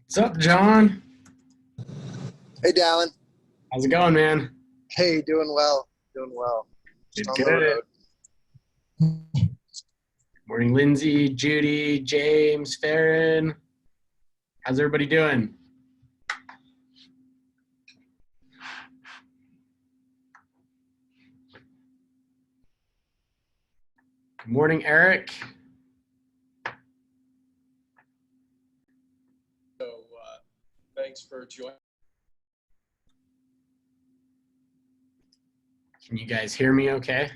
What's up, John? Hey, Dallin. How's it going, man? Hey, doing well. Doing well. Just Good, on the good. road. Morning, Lindsay, Judy, James, Farron. How's everybody doing? Good morning, Eric. Thanks for joining. Can you guys hear me okay?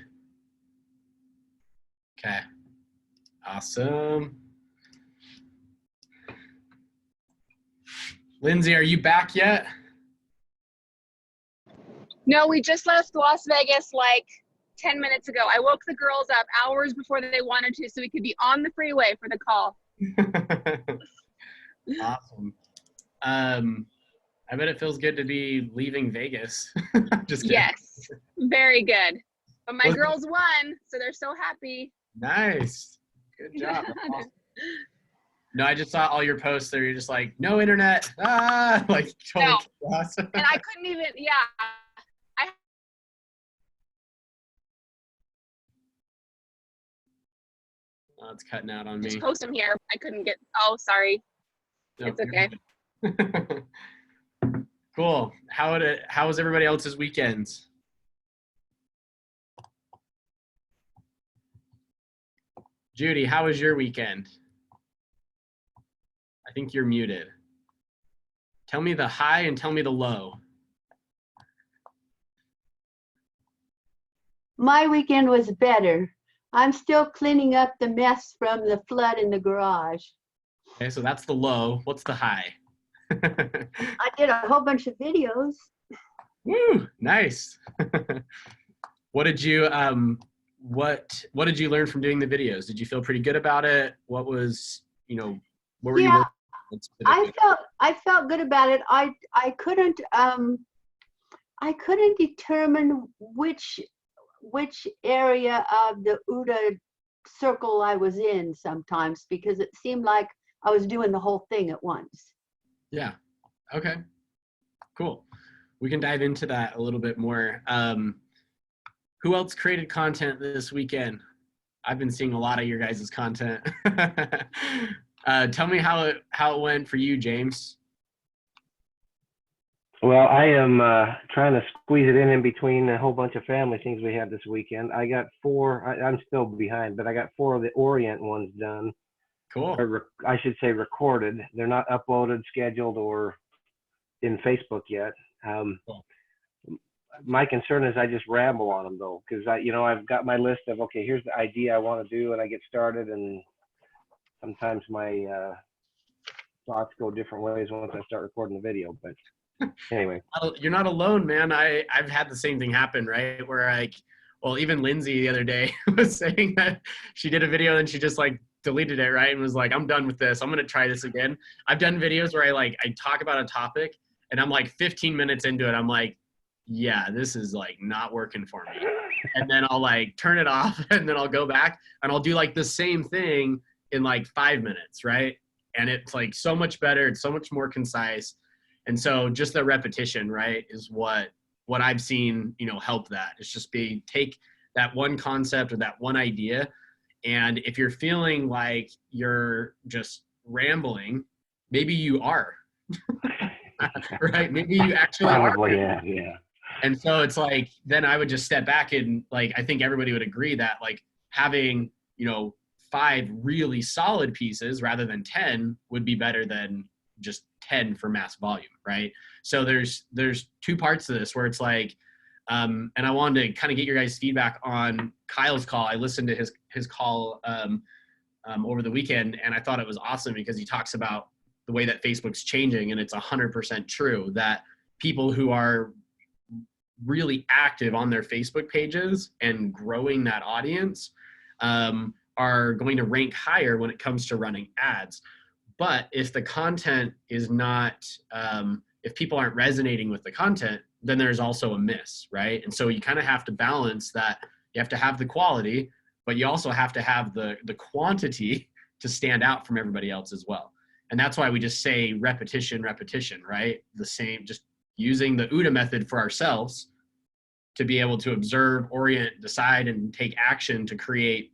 Okay. Awesome. Lindsay, are you back yet? No, we just left Las Vegas like 10 minutes ago. I woke the girls up hours before they wanted to so we could be on the freeway for the call. Awesome. I bet it feels good to be leaving Vegas. Just kidding. Yes, very good. But my girls won, so they're so happy. Nice. Good job. Awesome. No, I just saw all your posts there. You're just like, no internet. Ah, like total chaos. And I couldn't even, Oh, it's cutting out on me. just post them here. I couldn't get, oh, sorry. Nope, It's okay. Cool. How was everybody else's weekends? Judy, how was your weekend? I think you're muted. Tell me the high and tell me the low. My weekend was better. I'm still cleaning up the mess from the flood in the garage. Okay, so that's the low. What's the high? I did a whole bunch of videos. Woo, nice. What did you what did you learn from doing the videos? Did you feel pretty good about it? What was, what were you working on specifically? I felt good about it. I couldn't determine which area of the OODA circle I was in sometimes because it seemed like I was doing the whole thing at once. Yeah. Okay. Cool. We can dive into that a little bit more. Who else created content this weekend? I've been seeing a lot of your guys' content. Tell me how it went for you, James. Well, I am trying to squeeze it in between a whole bunch of family things we had this weekend. I got four. I'm still behind, but I got four of the Orient ones done. Cool. Or I should say recorded. They're not uploaded, scheduled, or in Facebook yet. Cool. My concern is I just ramble on them though, because I've got my list of, okay, here's the idea I want to do, and I get started, and sometimes my thoughts go different ways once I start recording the video. But anyway, you're not alone, man. I've had the same thing happen, right? Where even Lindsay the other day was saying that she did a video and she just like deleted it, right? And was like, I'm done with this. I'm gonna try this again. I've done videos where I talk about a topic and I'm like 15 minutes into it, I'm like, yeah, this is like not working for me. And then I'll like turn it off and then I'll go back and I'll do like the same thing in like 5 minutes, right? And it's like so much better. It's so much more concise. And so just the repetition, right, is what I've seen, help that. It's just take that one concept or that one idea. And if you're feeling like you're just rambling, maybe you are, right? Maybe you actually probably, are. Yeah. And so it's like, then I would just step back and like, I think everybody would agree that like having, 5 really solid pieces rather than 10 would be better than just 10 for mass volume, right? So there's 2 parts to this where it's like, and I wanted to kind of get your guys' feedback on Kyle's call. I listened to his call over the weekend, and I thought it was awesome because he talks about the way that Facebook's changing, and it's 100% true that people who are really active on their Facebook pages and growing that audience are going to rank higher when it comes to running ads. But if the content is not, if people aren't resonating with the content, then there's also a miss, right? And so you kind of have to balance that. You have to have the quality, but you also have to have the quantity to stand out from everybody else as well. And that's why we just say repetition, repetition, right? The same, just using the OODA method for ourselves to be able to observe, orient, decide, and take action to create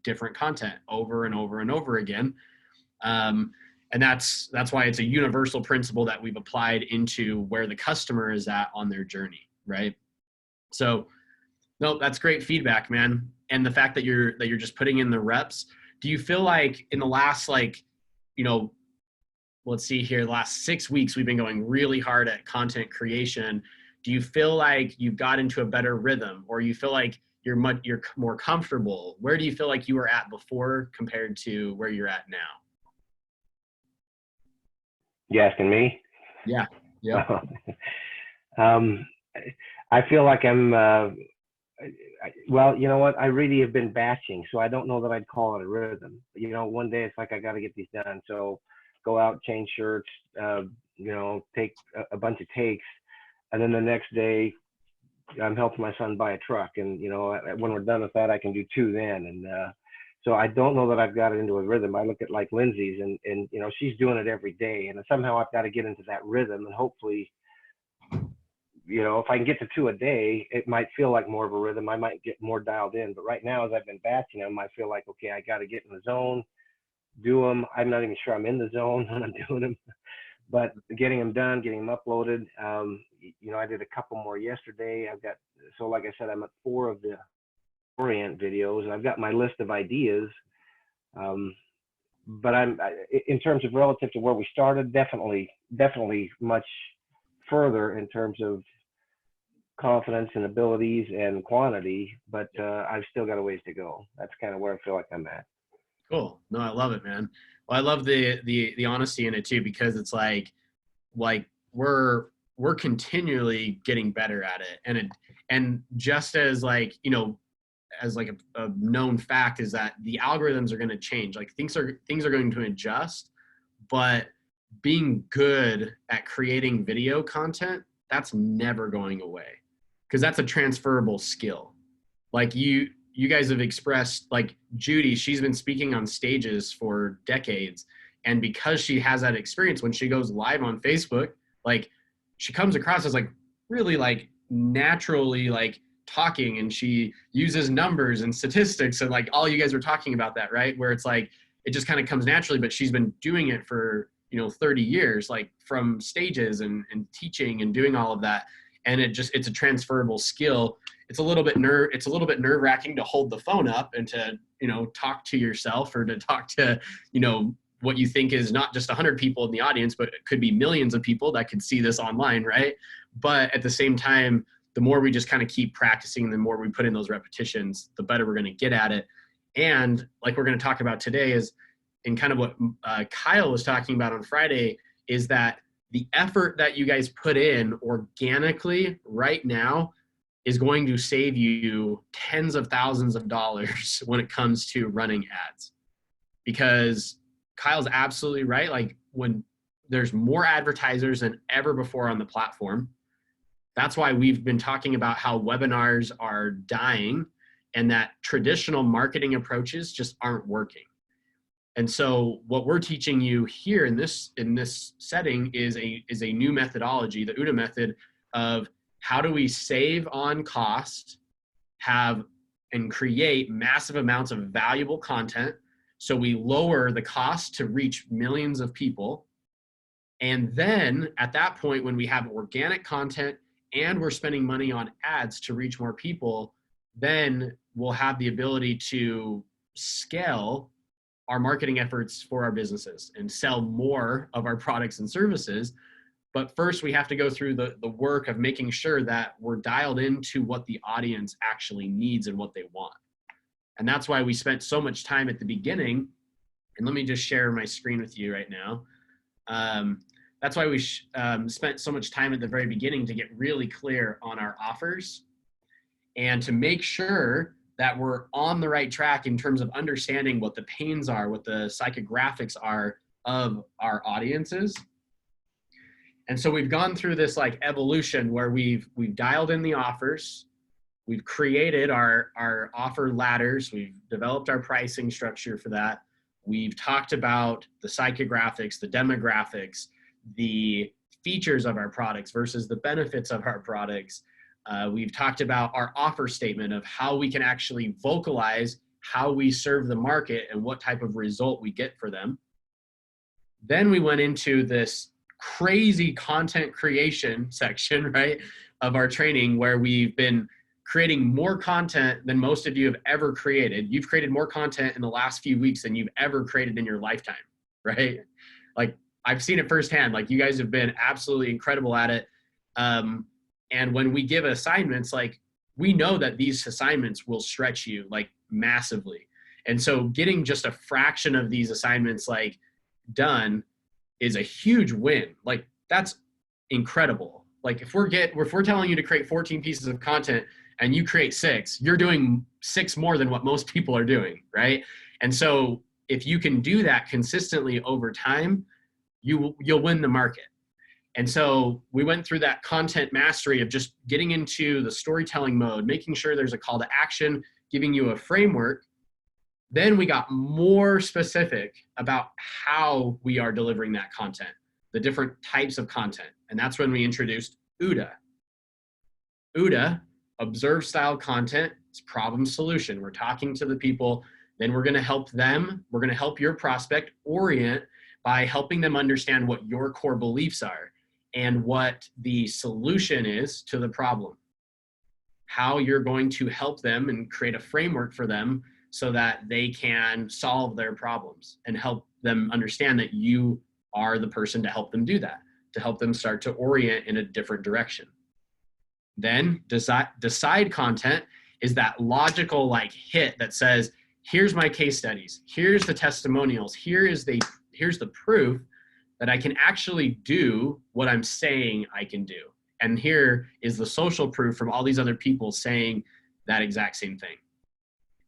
different content over and over and over again. And that's why it's a universal principle that we've applied into where the customer is at on their journey, right? So, no, that's great feedback, man. And the fact that you're just putting in the reps. Do you feel like in the last, like, you know, let's see here, the last 6 weeks we've been going really hard at content creation? Do you feel like you've got into a better rhythm, or you feel like you're more comfortable? Where do you feel like you were at before compared to where you're at now? You asking me? Yeah. Yeah. I feel like I'm, well, you know what? I really have been batching, so I don't know that I'd call it a rhythm. You know, one day it's like, I got to get these done. So go out, change shirts, you know, take a bunch of takes. And then the next day I'm helping my son buy a truck. And, you know, when we're done with that, I can do 2 then. And, so I don't know that I've got it into a rhythm. I look at like Lindsay's and, you know, she's doing it every day, and somehow I've got to get into that rhythm, and hopefully, you know, if I can get to 2 a day, it might feel like more of a rhythm. I might get more dialed in, but right now, as I've been batching them, I feel like, okay, I got to get in the zone, do them. I'm not even sure I'm in the zone when I'm doing them, but getting them done, getting them uploaded. You know, I did a couple more yesterday. So like I said, I'm at 4 of the Orient videos, and I've got my list of ideas. But in terms of relative to where we started, definitely much further in terms of confidence and abilities and quantity, but I've still got a ways to go. That's kind of where I feel like I'm at. Cool. No, I love it, man. Well, I love the honesty in it too, because it's like we're continually getting better at it. And just as, like, you know, as like a known fact is that the algorithms are going to change. Like things are going to adjust, but being good at creating video content, that's never going away, because that's a transferable skill. Like you guys have expressed, like Judy, she's been speaking on stages for decades. And because she has that experience, when she goes live on Facebook, like she comes across as like really like naturally like talking, and she uses numbers and statistics, and like all you guys were talking about that, right? Where it's like, it just kind of comes naturally, but she's been doing it for, you know, 30 years, like from stages and teaching and doing all of that. And it's a transferable skill. It's a little bit nerve wracking to hold the phone up and to, you know, talk to yourself, or to talk to, you know, what you think is not just 100 people in the audience, but it could be millions of people that could see this online, right? But at the same time, the more we just kind of keep practicing, the more we put in those repetitions, the better we're going to get at it. And like we're going to talk about today is, and kind of what Kyle was talking about on Friday, is that the effort that you guys put in organically right now is going to save you tens of thousands of dollars when it comes to running ads. Because Kyle's absolutely right. Like when there's more advertisers than ever before on the platform, that's why we've been talking about how webinars are dying and that traditional marketing approaches just aren't working. And so what we're teaching you here in this setting is a new methodology, the OODA method, of how do we save on cost, have and create massive amounts of valuable content, so we lower the cost to reach millions of people. And then at that point, when we have organic content and we're spending money on ads to reach more people, then we'll have the ability to scale our marketing efforts for our businesses and sell more of our products and services. But first, we have to go through the work of making sure that we're dialed into what the audience actually needs and what they want. And that's why we spent so much time at the beginning. And let me just share my screen with you right now. That's why we spent so much time at the very beginning to get really clear on our offers and to make sure that we're on the right track in terms of understanding what the pains are, what the psychographics are of our audiences. And so we've gone through this like evolution where we've dialed in the offers, we've created our offer ladders, we've developed our pricing structure for that. We've talked about the psychographics, the demographics, the features of our products versus the benefits of our products. We've talked about our offer statement of how we can actually vocalize how we serve the market and what type of result we get for them. Then we went into this crazy content creation section, right, of our training, where we've been creating more content than most of you have ever created. You've created more content in the last few weeks than you've ever created in your lifetime, right? Like, I've seen it firsthand. Like, you guys have been absolutely incredible at it. And when we give assignments, like, we know that these assignments will stretch you like massively. And so getting just a fraction of these assignments like done is a huge win. Like, that's incredible. Like, if we're telling you to create 14 pieces of content and you create 6, you're doing 6 more than what most people are doing, right? And so if you can do that consistently over time, you'll win the market. And so we went through that content mastery of just getting into the storytelling mode, making sure there's a call to action, giving you a framework. Then we got more specific about how we are delivering that content, the different types of content. And that's when we introduced OODA. OODA, observe style content, it's problem solution. We're talking to the people, then we're gonna help them, we're gonna help your prospect orient by helping them understand what your core beliefs are and what the solution is to the problem. How you're going to help them and create a framework for them so that they can solve their problems and help them understand that you are the person to help them do that, to help them start to orient in a different direction. Then decide content is that logical like hit that says, here's my case studies, here's the testimonials, here's the proof that I can actually do what I'm saying I can do. And here is the social proof from all these other people saying that exact same thing.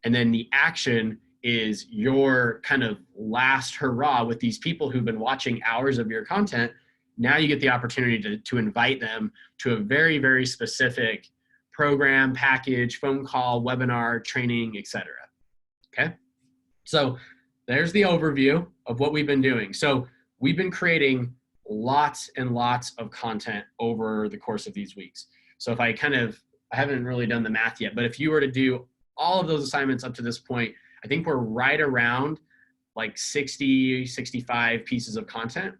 And then the action is your kind of last hurrah with these people who've been watching hours of your content. Now you get the opportunity to invite them to a very, very specific program, package, phone call, webinar, training, etc. Okay? So there's the overview of what we've been doing. So we've been creating lots and lots of content over the course of these weeks. So if I haven't really done the math yet, but if you were to do all of those assignments up to this point, I think we're right around like 60, 65 pieces of content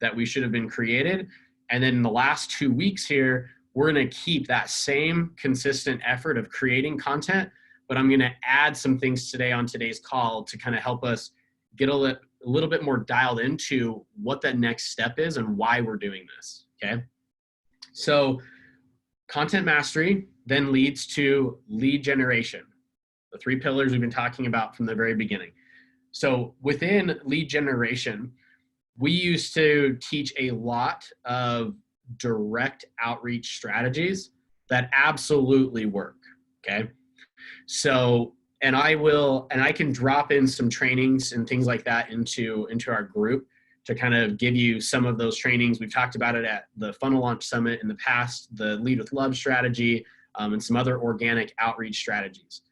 that we should have been created. And then in the last 2 weeks here, we're gonna keep that same consistent effort of creating content, but I'm gonna add some things today on today's call to kind of help us get a little bit more dialed into what that next step is and why we're doing this, okay? So content mastery then leads to lead generation, the 3 pillars we've been talking about from the very beginning. So within lead generation, we used to teach a lot of direct outreach strategies that absolutely work, okay? So, and I can drop in some trainings and things like that into our group to kind of give you some of those trainings. We've talked about it at the Funnel Launch Summit in the past, the Lead with Love strategy, and some other organic outreach strategies.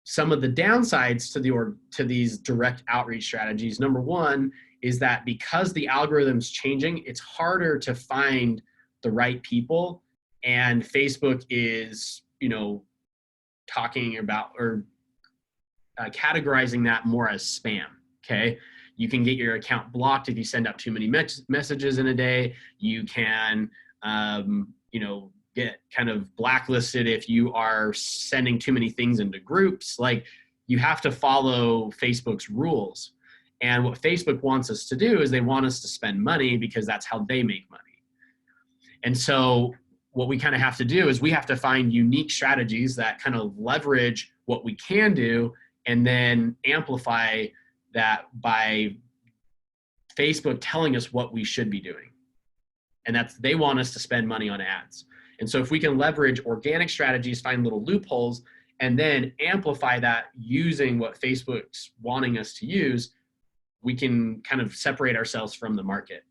Some of the downsides to these direct outreach strategies, number one, is that because the algorithm's changing, it's harder to find the right people, and Facebook is, talking about or categorizing that more as spam, okay? You can get your account blocked if you send out too many messages in a day. You can, get kind of blacklisted if you are sending too many things into groups. Like, you have to follow Facebook's rules. And what Facebook wants us to do is they want us to spend money because that's how they make money. And so what we kind of have to do is we have to find unique strategies that kind of leverage what we can do and then amplify that by Facebook telling us what we should be doing. And they want us to spend money on ads. And so if we can leverage organic strategies, find little loopholes, and then amplify that using what Facebook's wanting us to use, we can kind of separate ourselves from the market.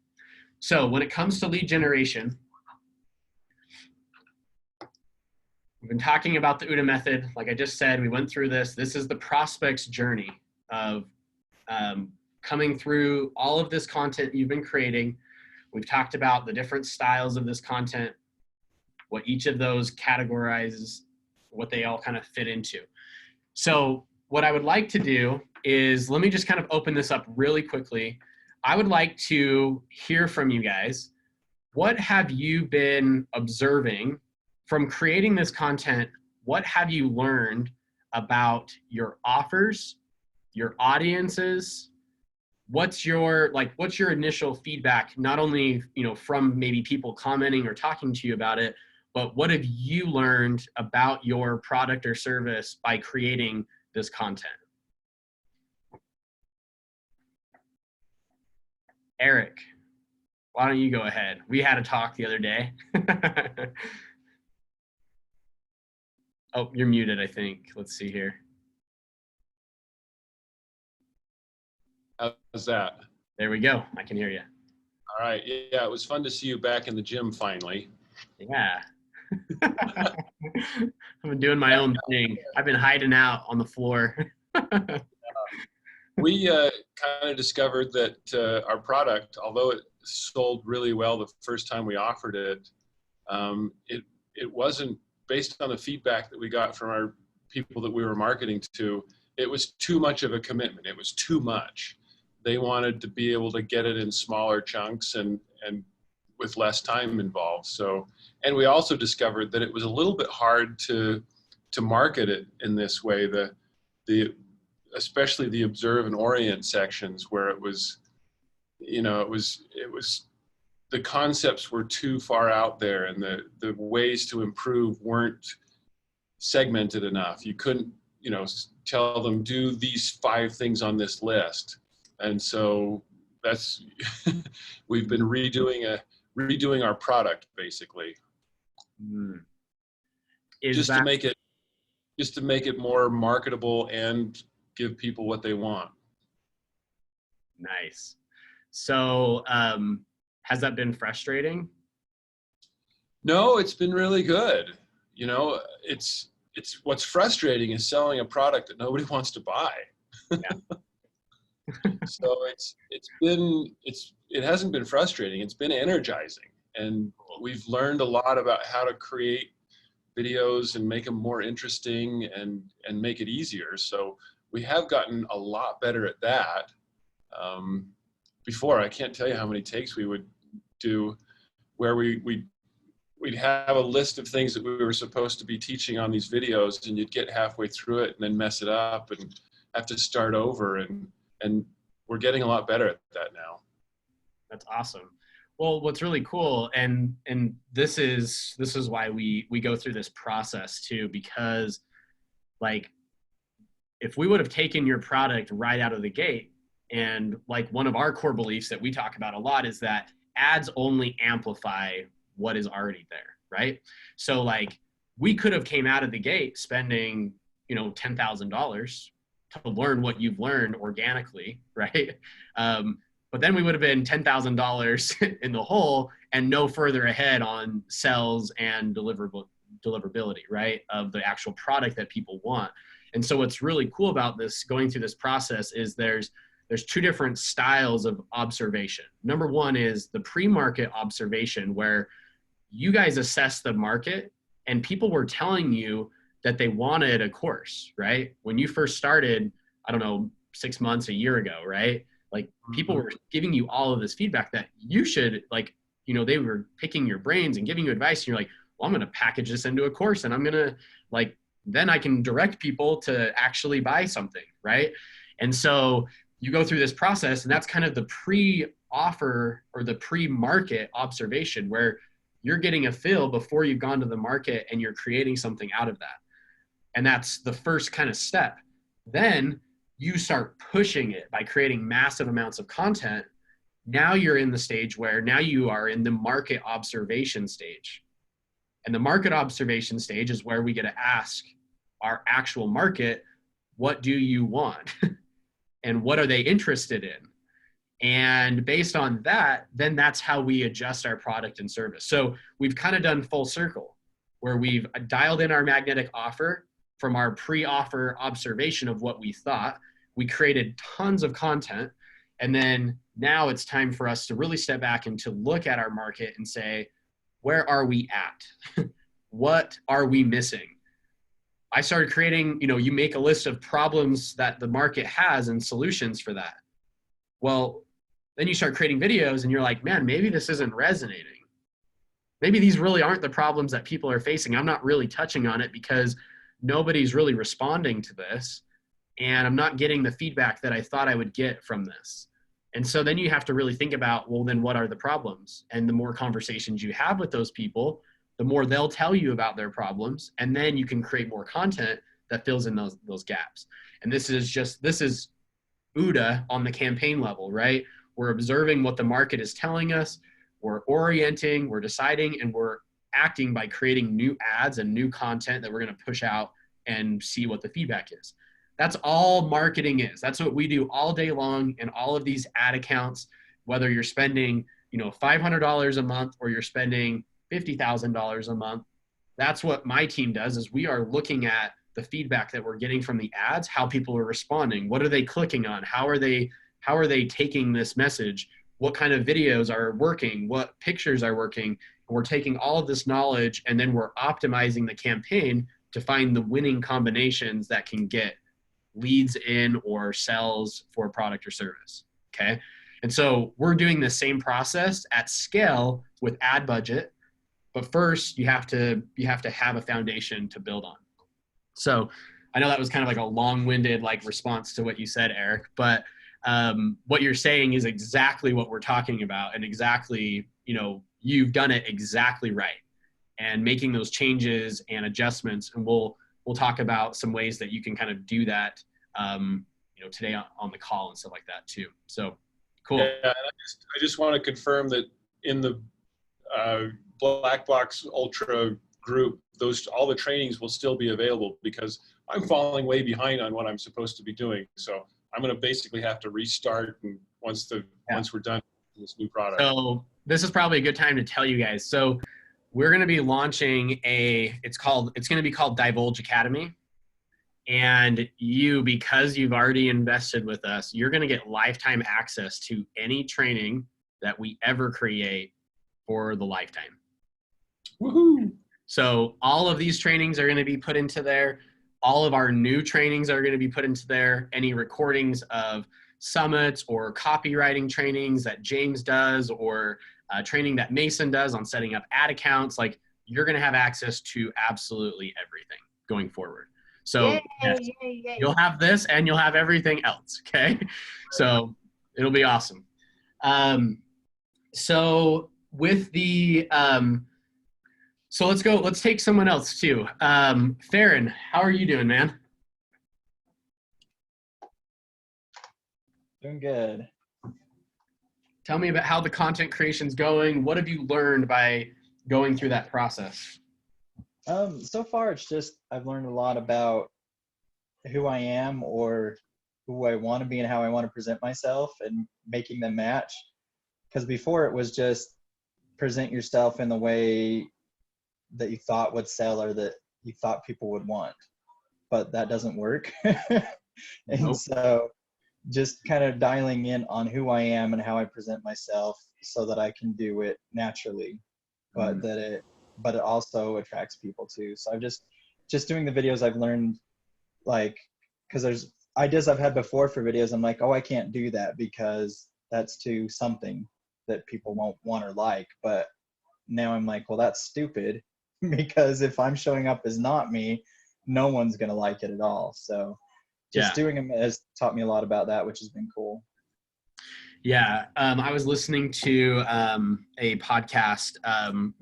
So when it comes to lead generation, we've been talking about the OODA method. Like I just said, we went through this. This is the prospect's journey of coming through all of this content you've been creating. We've talked about the different styles of this content, what each of those categorizes, what they all kind of fit into. So what I would like to do is, let me just kind of open this up really quickly. I would like to hear from you guys. What have you been observing from creating this content? What have you learned about your offers, your audiences? What's your initial feedback, not only, from maybe people commenting or talking to you about it, but what have you learned about your product or service by creating this content? Eric, why don't you go ahead? We had a talk the other day. Oh, you're muted, I think. Let's see here. How's that? There we go. I can hear you. All right. Yeah, it was fun to see you back in the gym finally. Yeah. I've been doing my own thing. I've been hiding out on the floor. We kind of discovered that our product, although it sold really well the first time we offered it, it wasn't based on the feedback that we got from our people that we were marketing to. It was too much of a commitment. It was too much. They wanted to be able to get it in smaller chunks and with less time involved. So, and we also discovered that it was a little bit hard to market it in this way. Especially the observe and orient sections, where it was, the concepts were too far out there, and the ways to improve weren't segmented enough. You couldn't, tell them, do these 5 things on this list. And so that's, we've been redoing our product basically. Just to make it more marketable and give people what they want. Nice. So has that been frustrating? No, it's been really good. It's what's frustrating is selling a product that nobody wants to buy. Yeah. So it hasn't been frustrating. It's been energizing, and we've learned a lot about how to create videos and make them more interesting and make it easier. So we have gotten a lot better at that. Before, I can't tell you how many takes we would do where we'd have a list of things that we were supposed to be teaching on these videos, and you'd get halfway through it and then mess it up and have to start over, and we're getting a lot better at that now. That's awesome. Well, what's really cool, and this is why we go through this process too, because like, if we would have taken your product right out of the gate, and like one of our core beliefs that we talk about a lot is that ads only amplify what is already there, right? So like, we could have came out of the gate spending, $10,000 to learn what you've learned organically, right? But then we would have been $10,000 in the hole and no further ahead on sales and deliverability, right, of the actual product that people want. And so what's really cool about this, going through this process, is there's 2 different styles of observation. Number one is the pre-market observation, where you guys assess the market and people were telling you that they wanted a course, right? When you first started, I don't know, 6 months, a year ago, right? Like, people were giving you all of this feedback that you should, like, they were picking your brains and giving you advice. And you're like, well, I'm going to package this into a course, and I'm going to, like, then I can direct people to actually buy something, right? And so you go through this process, and that's kind of the pre-offer or the pre-market observation, where you're getting a feel before you've gone to the market and you're creating something out of that. And that's the first kind of step. Then you start pushing it by creating massive amounts of content. Now you're in the stage where now you are in the market observation stage. And the market observation stage is where we get to ask our actual market, what do you want? And what are they interested in? And based on that, then that's how we adjust our product and service. So we've kind of done full circle, where we've dialed in our magnetic offer from our pre-offer observation of what we thought. we created tons of content. And then now it's time for us to really step back and to look at our market and say, where are we at? What are we missing? I started creating, you make a list of problems that the market has and solutions for that. Well, then you start creating videos and you're like, man, maybe this isn't resonating. Maybe these really aren't the problems that people are facing. I'm not really touching on it because nobody's really responding to this. And I'm not getting the feedback that I thought I would get from this. And so then you have to really think about, well, then what are the problems? And the more conversations you have with those people, the more they'll tell you about their problems. And then you can create more content that fills in those gaps. And this is OODA on the campaign level, right? We're observing what the market is telling us. We're orienting, we're deciding, and we're acting by creating new ads and new content that we're going to push out and see what the feedback is. That's all marketing is. That's what we do all day long in all of these ad accounts, whether you're spending, $500 a month or you're spending $50,000 a month. That's what my team does, is we are looking at the feedback that we're getting from the ads, how people are responding, what are they clicking on, how are they taking this message, what kind of videos are working, what pictures are working. And we're taking all of this knowledge and then we're optimizing the campaign to find the winning combinations that can get leads in or sales for a product or service. Okay. And so we're doing the same process at scale with ad budget, but first you have to have a foundation to build on. So I know that was kind of like a long-winded response to what you said, Eric, but what you're saying is exactly what we're talking about, and exactly, you've done it exactly right, and making those changes and adjustments. And we'll talk about some ways that you can kind of do that, today on the call and stuff like that too. So cool. Yeah, and I just want to confirm that in the Black Box Ultra group, all the trainings will still be available, because I'm falling way behind on what I'm supposed to be doing. So I'm going to basically have to restart once we're done with this new product. So this is probably a good time to tell you guys. So we're going to be launching it's going to be called Divulge Academy. And because you've already invested with us, you're going to get lifetime access to any training that we ever create for the lifetime. Woohoo! So all of these trainings are going to be put into there. All of our new trainings are going to be put into there. Any recordings of summits or copywriting trainings that James does, or training that Mason does on setting up ad accounts, you're going to have access to absolutely everything going forward. So Yay, yes, yay. you'll have this and you'll have everything else. Okay. So it'll be awesome. So with the, so let's take someone else too. Farron, how are you doing, man? Doing good. Tell me about how the content creation's going. What have you learned by going through that process? So far it's just, I've learned a lot about who I am, or who I want to be, and how I want to present myself, and making them match. Because before it was just present yourself in the way that you thought would sell, or that you thought people would want, but that doesn't work. And Nope. So just kind of dialing in on who I am and how I present myself, so that I can do it naturally, but it also attracts people too. So I'm just doing the videos I've learned, because there's ideas I've had before for videos. I'm like, oh, I can't do that because that's too something that people won't want or like. But now I'm like, well, that's stupid, because if I'm showing up as not me, no one's going to like it at all. So just doing them has taught me a lot about that, which has been cool. Yeah. I was listening to a podcast,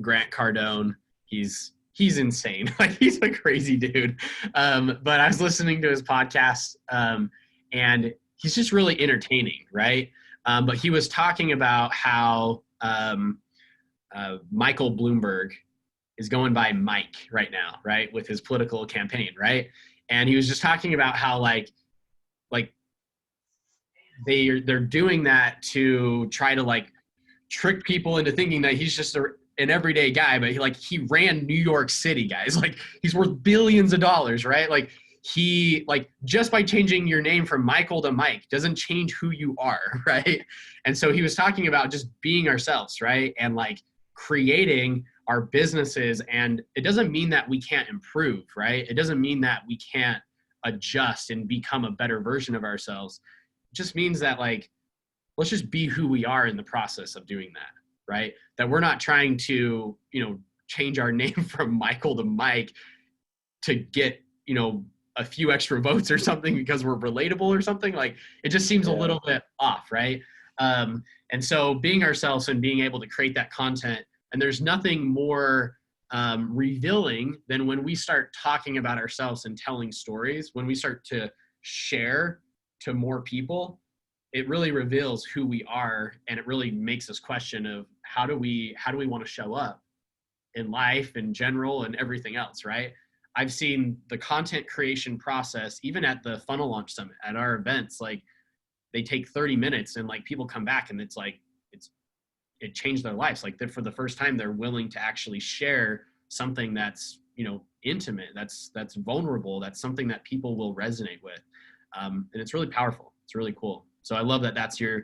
Grant Cardone. He's insane. He's a crazy dude. But I was listening to his podcast, and he's just really entertaining, right? But he was talking about how Michael Bloomberg is going by Mike right now, right, with his political campaign, right? And he was just talking about how they're doing that to try to trick people into thinking that he's just an everyday guy, but he ran New York City, guys. He's worth billions of dollars, right? he, like, just by changing your name from Michael to Mike doesn't change who you are, right? And so he was talking about just being ourselves, right? And like creating our businesses. And it doesn't mean that we can't improve, right? It doesn't mean that we can't adjust and become a better version of ourselves. It just means that, like, let's just be who we are in the process of doing that, right? That we're not trying to, change our name from Michael to Mike to get, a few extra votes or something because we're relatable or something. Like, it just seems a little bit off, right? And so being ourselves and being able to create that content, and there's nothing more revealing than when we start talking about ourselves and telling stories, when we start to share to more people, it really reveals who we are, and it really makes us question of how do we want to show up in life in general and everything else, right? I've seen the content creation process, even at the Funnel Launch Summit, at our events, like, they take 30 minutes and like people come back and it's like, it changed their lives. Like, for the first time, they're willing to actually share something that's, intimate, that's vulnerable, that's something that people will resonate with. And it's really powerful. It's really cool. So I love that that's your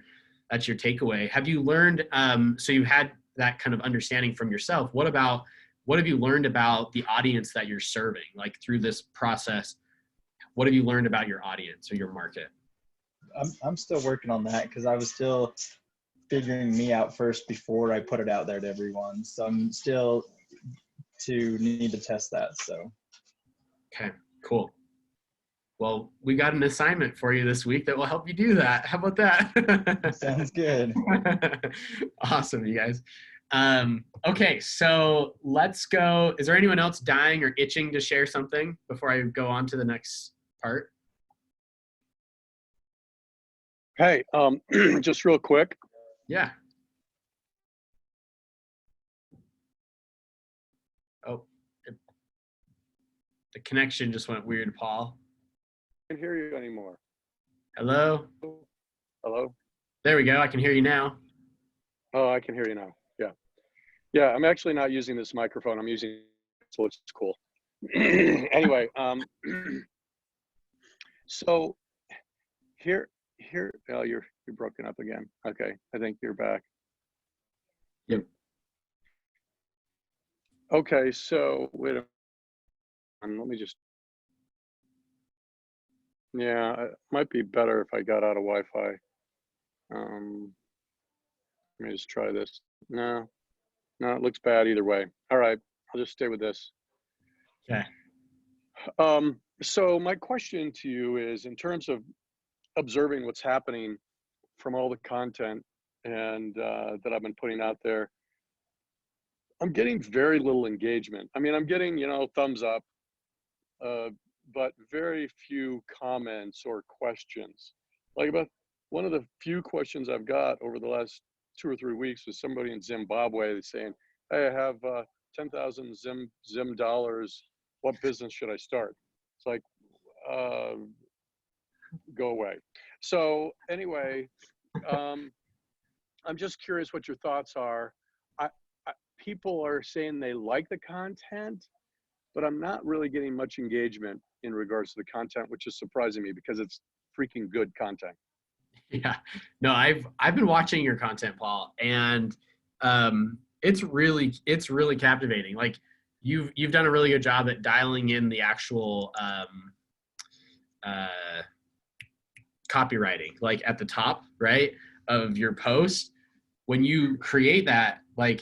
takeaway. Have you learned, so you had that kind of understanding from yourself. What have you learned about the audience that you're serving? Like, through this process, what have you learned about your audience or your market? I'm still working on that because I was still figuring me out first before I put it out there to everyone. So I'm still need to test that. So. Okay, cool. Well, we got an assignment for you this week that will help you do that. How about that? Sounds good. Awesome, you guys. Okay, so let's go. Is there anyone else dying or itching to share something before I go on to the next part? Hey, just real quick. Yeah. Oh, the connection just went weird, Paul. I can't hear you anymore. Hello? Hello? There we go. I can hear you now. Oh, I can hear you now. Yeah. Yeah, I'm actually not using this microphone. I'm using, so it's cool. Anyway, so here, oh, you're broken up again. Okay, I think you're back. Yep. Okay, so wait a minute. Let me just, yeah, it might be better if I got out of Wi-Fi. Let me just try this. No, it looks bad either way. All right, I'll just stay with this. Okay. So my question to you is, in terms of observing what's happening from all the content and that I've been putting out there, I'm getting very little engagement. I mean, I'm getting, thumbs up, but very few comments or questions. Like, about one of the few questions I've got over the last 2 or 3 weeks was somebody in Zimbabwe saying, hey, I have 10,000 Zim dollars. What business should I start? It's like, go away. So anyway, I'm just curious what your thoughts are. People are saying they like the content, but I'm not really getting much engagement in regards to the content, which is surprising me because it's freaking good content. Yeah, no, I've been watching your content, Paul, and it's really captivating. Like, you've done a really good job at dialing in the actual copywriting, like at the top, right, of your post. When you create that, like,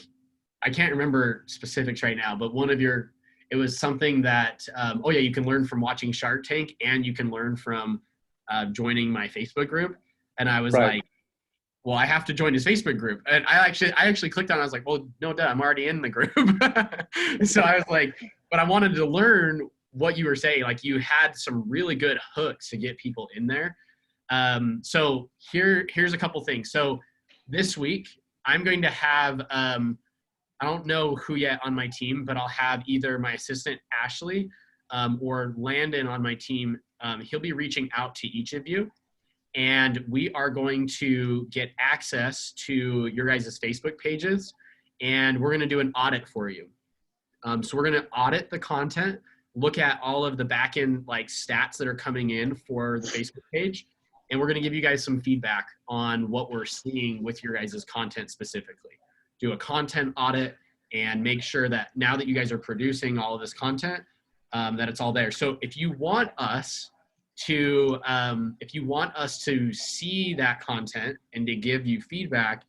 I can't remember specifics right now, but it was something that, oh yeah, you can learn from watching Shark Tank, and you can learn from joining my Facebook group. And I was like, well, I have to join his Facebook group. And I actually clicked on it. I was like, well, no, duh, I'm already in the group. So I was like, but I wanted to learn what you were saying. Like, you had some really good hooks to get people in there. So here's a couple things. So this week I'm going to have, I don't know who yet on my team, but I'll have either my assistant Ashley or Landon on my team. He'll be reaching out to each of you, and we are going to get access to your guys' Facebook pages, and we're going to do an audit for you. So we're going to audit the content look at all of the back end like stats that are coming in for the Facebook page. And we're going to give you guys some feedback on what we're seeing with your guys' content specifically. Do a content audit and make sure that now that you guys are producing all of this content, that it's all there. So if you want us to see that content and to give you feedback,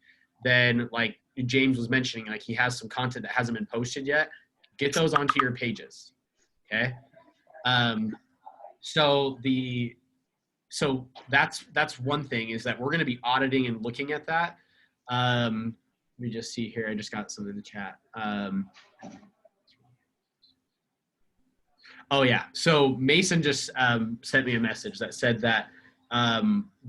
then like James was mentioning, like he has some content that hasn't been posted yet, get those onto your pages. Okay. So that's one thing, is that we're going to be auditing and looking at that. Let me just see here. I just got some in the chat. Oh yeah. So Mason just sent me a message that said that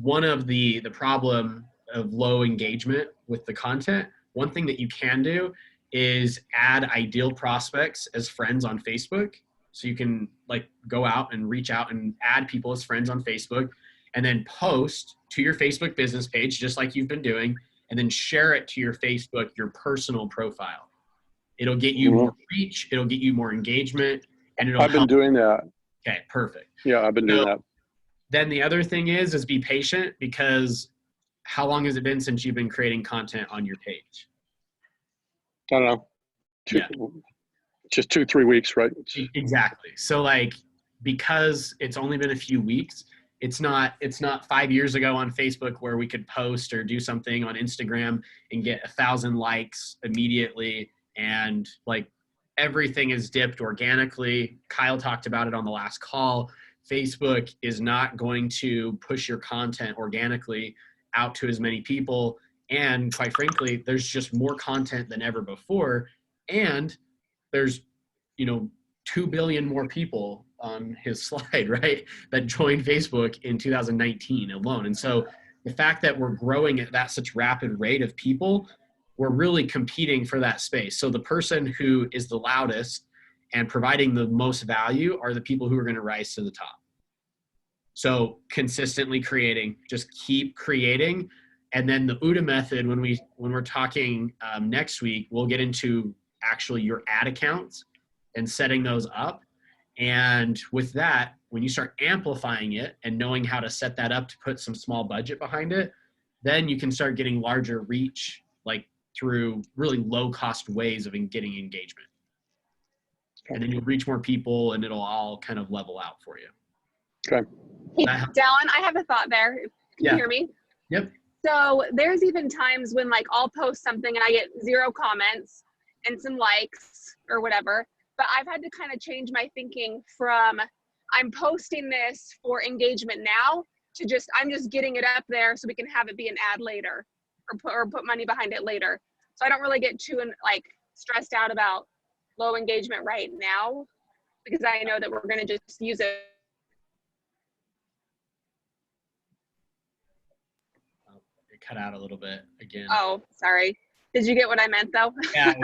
one of the problem of low engagement with the content, one thing that you can do is add ideal prospects as friends on Facebook. So you can like go out and reach out and add people as friends on Facebook, and then post to your Facebook business page, just like you've been doing, and then share it to your Facebook, your personal profile. It'll get you more reach, it'll get you more engagement, and it'll I've been doing that. Okay, perfect. Yeah, I've been doing that. Then the other thing is be patient, because how long has it been since you've been creating content on your page? I don't know. Just 2-3 weeks, right? Exactly. So like, because it's only been a few weeks, it's not 5 years ago on Facebook where we could post or do something on Instagram and get 1,000 likes immediately, and like everything is dipped organically. Kyle talked about it on the last call. Facebook is not going to push your content organically out to as many people. And quite frankly, there's just more content than ever before. And there's, 2 billion more people on his slide, right, that joined Facebook in 2019 alone. And so the fact that we're growing at that such rapid rate of people, we're really competing for that space. So the person who is the loudest and providing the most value are the people who are going to rise to the top. So consistently creating, just keep creating. And then the OODA method, when we're talking next week, we'll get into actually your ad accounts and setting those up. And with that, when you start amplifying it and knowing how to set that up to put some small budget behind it, then you can start getting larger reach, like through really low cost ways of getting engagement. And then you'll reach more people and it'll all kind of level out for you. Okay. Hey, Dallin, I have a thought there. Can you hear me? Yep. So there's even times when like I'll post something and I get 0 comments and some likes or whatever, but I've had to kind of change my thinking from I'm posting this for engagement now to I'm just getting it up there so we can have it be an ad later or put money behind it later. So I don't really get too like stressed out about low engagement right now, because I know that we're going to just use it. It cut out a little bit again. Oh, sorry. Did you get what I meant though? Yeah,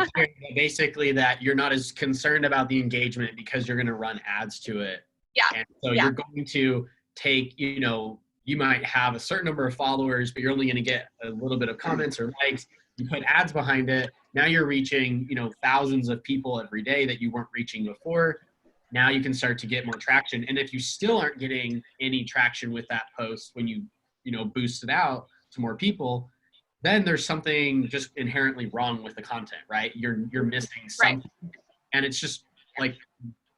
basically that you're not as concerned about the engagement because you're going to run ads to it. Yeah. And so you're going to take, you might have a certain number of followers, but you're only going to get a little bit of comments or likes. You put ads behind it. Now you're reaching, thousands of people every day that you weren't reaching before. Now you can start to get more traction. And if you still aren't getting any traction with that post when you boost it out to more people, then there's something just inherently wrong with the content, right? You're missing something. Right. And it's just like,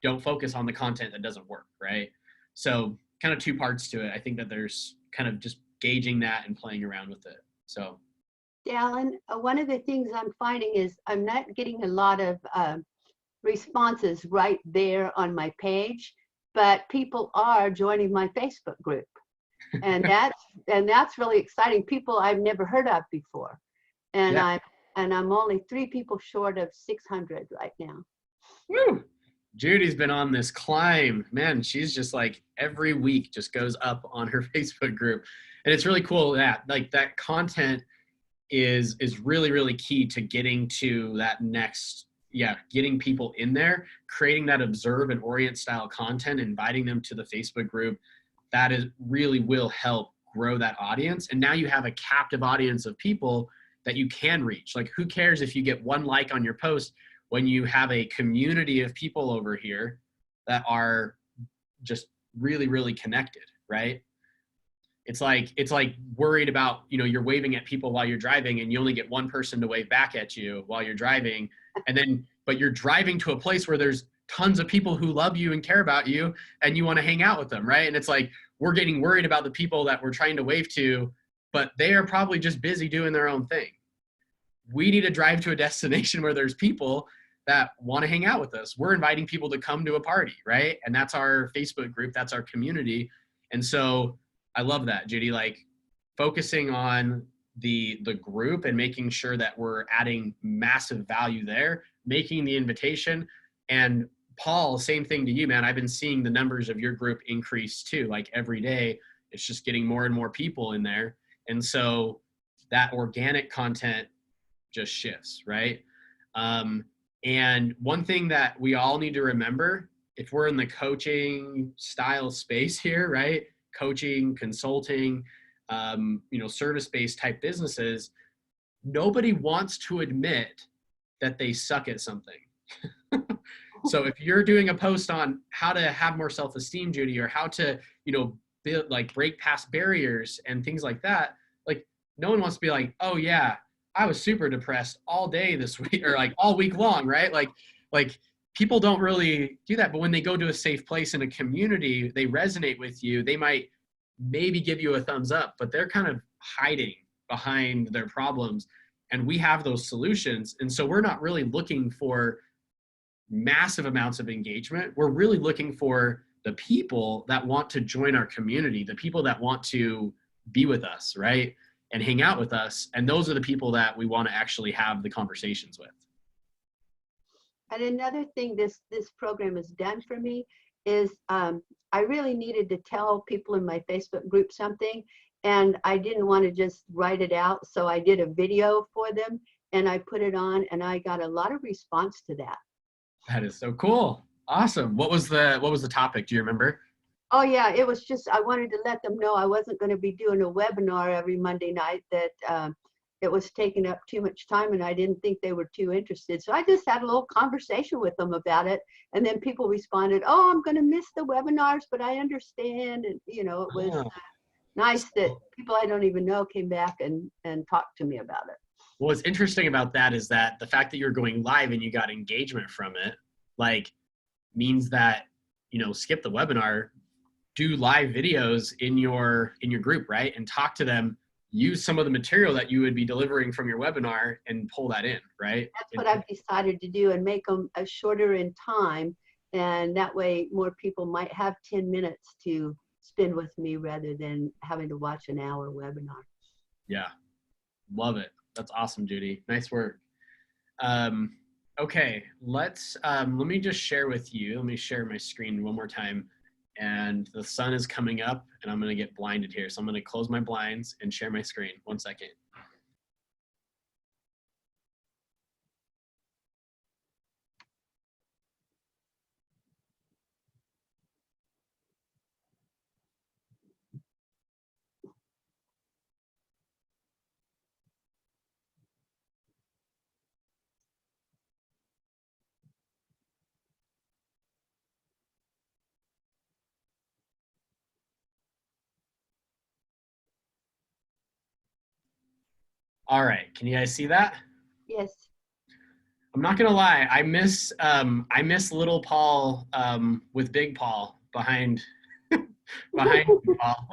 don't focus on the content that doesn't work, right? So kind of 2 parts to it. I think that there's kind of just gauging that and playing around with it. So. Dallin, one of the things I'm finding is I'm not getting a lot of responses right there on my page, but people are joining my Facebook group. And that's really exciting. People I've never heard of before. And yeah. I'm only 3 people short of 600 right now. Woo! Judy's been on this climb. Man, she's just like every week just goes up on her Facebook group. And it's really cool that like that content is really, really key to getting to that next, getting people in there, creating that observe and orient style content, inviting them to the Facebook group. That is really will help grow that audience. And now you have a captive audience of people that you can reach. Like, who cares if you get 1 like on your post when you have a community of people over here that are just really, really connected, right? It's like worried about, you know, you're waving at people while you're driving and you only get one person to wave back at you while you're driving. And then, but you're driving to a place where there's tons of people who love you and care about you and you want to hang out with them, right? And it's like, we're getting worried about the people that we're trying to wave to, but they are probably just busy doing their own thing. We need to drive to a destination where there's people that want to hang out with us. We're inviting people to come to a party, right? And that's our Facebook group, that's our community. And so I love that, Judy, like focusing on the group and making sure that we're adding massive value there, making the invitation. And Paul, same thing to you, man. I've been seeing the numbers of your group increase too. Like every day, it's just getting more and more people in there. And so that organic content just shifts, right? And one thing that we all need to remember, if we're in the coaching style space here, right? Coaching, consulting, you know, service-based type businesses, nobody wants to admit that they suck at something. So if you're doing a post on how to have more self-esteem, Judy, or how to, you know, build, like break past barriers and things like that, like no one wants to be like, oh yeah, I was super depressed all day this week or like all week long, right? Like people don't really do that. But when they go to a safe place in a community, they resonate with you. They might maybe give you a thumbs up, but they're kind of hiding behind their problems. And we have those solutions. And so we're not really looking for massive amounts of engagement. We're really looking for the people that want to join our community, the people that want to be with us, right? And hang out with us. And those are the people that we want to actually have the conversations with. And another thing this program has done for me is I really needed to tell people in my Facebook group something, and I didn't want to just write it out. So I did a video for them and I put it on, and I got a lot of response to that. That is so cool. Awesome. What was the topic? Do you remember? Oh yeah, it was just, I wanted to let them know I wasn't going to be doing a webinar every Monday night, that it was taking up too much time and I didn't think they were too interested. So I just had a little conversation with them about it. And then people responded, oh, I'm going to miss the webinars, but I understand. And you know, it was nice that people I don't even know came back and talked to me about it. What's interesting about that is that the fact that you're going live and you got engagement from it, like, means that, you know, skip the webinar, do live videos in your group, right? And talk to them, use some of the material that you would be delivering from your webinar and pull that in, right? That's what I've decided to do, and make them shorter in time. And that way more people might have 10 minutes to spend with me rather than having to watch an hour webinar. Yeah, love it. That's awesome, Judy. Nice work. Okay, let me just share with you. Let me share my screen one more time. And the sun is coming up and I'm going to get blinded here. So I'm going to close my blinds and share my screen. 1 second. All right, can you guys see that? Yes. I'm not gonna lie, I miss little Paul with big Paul behind Paul.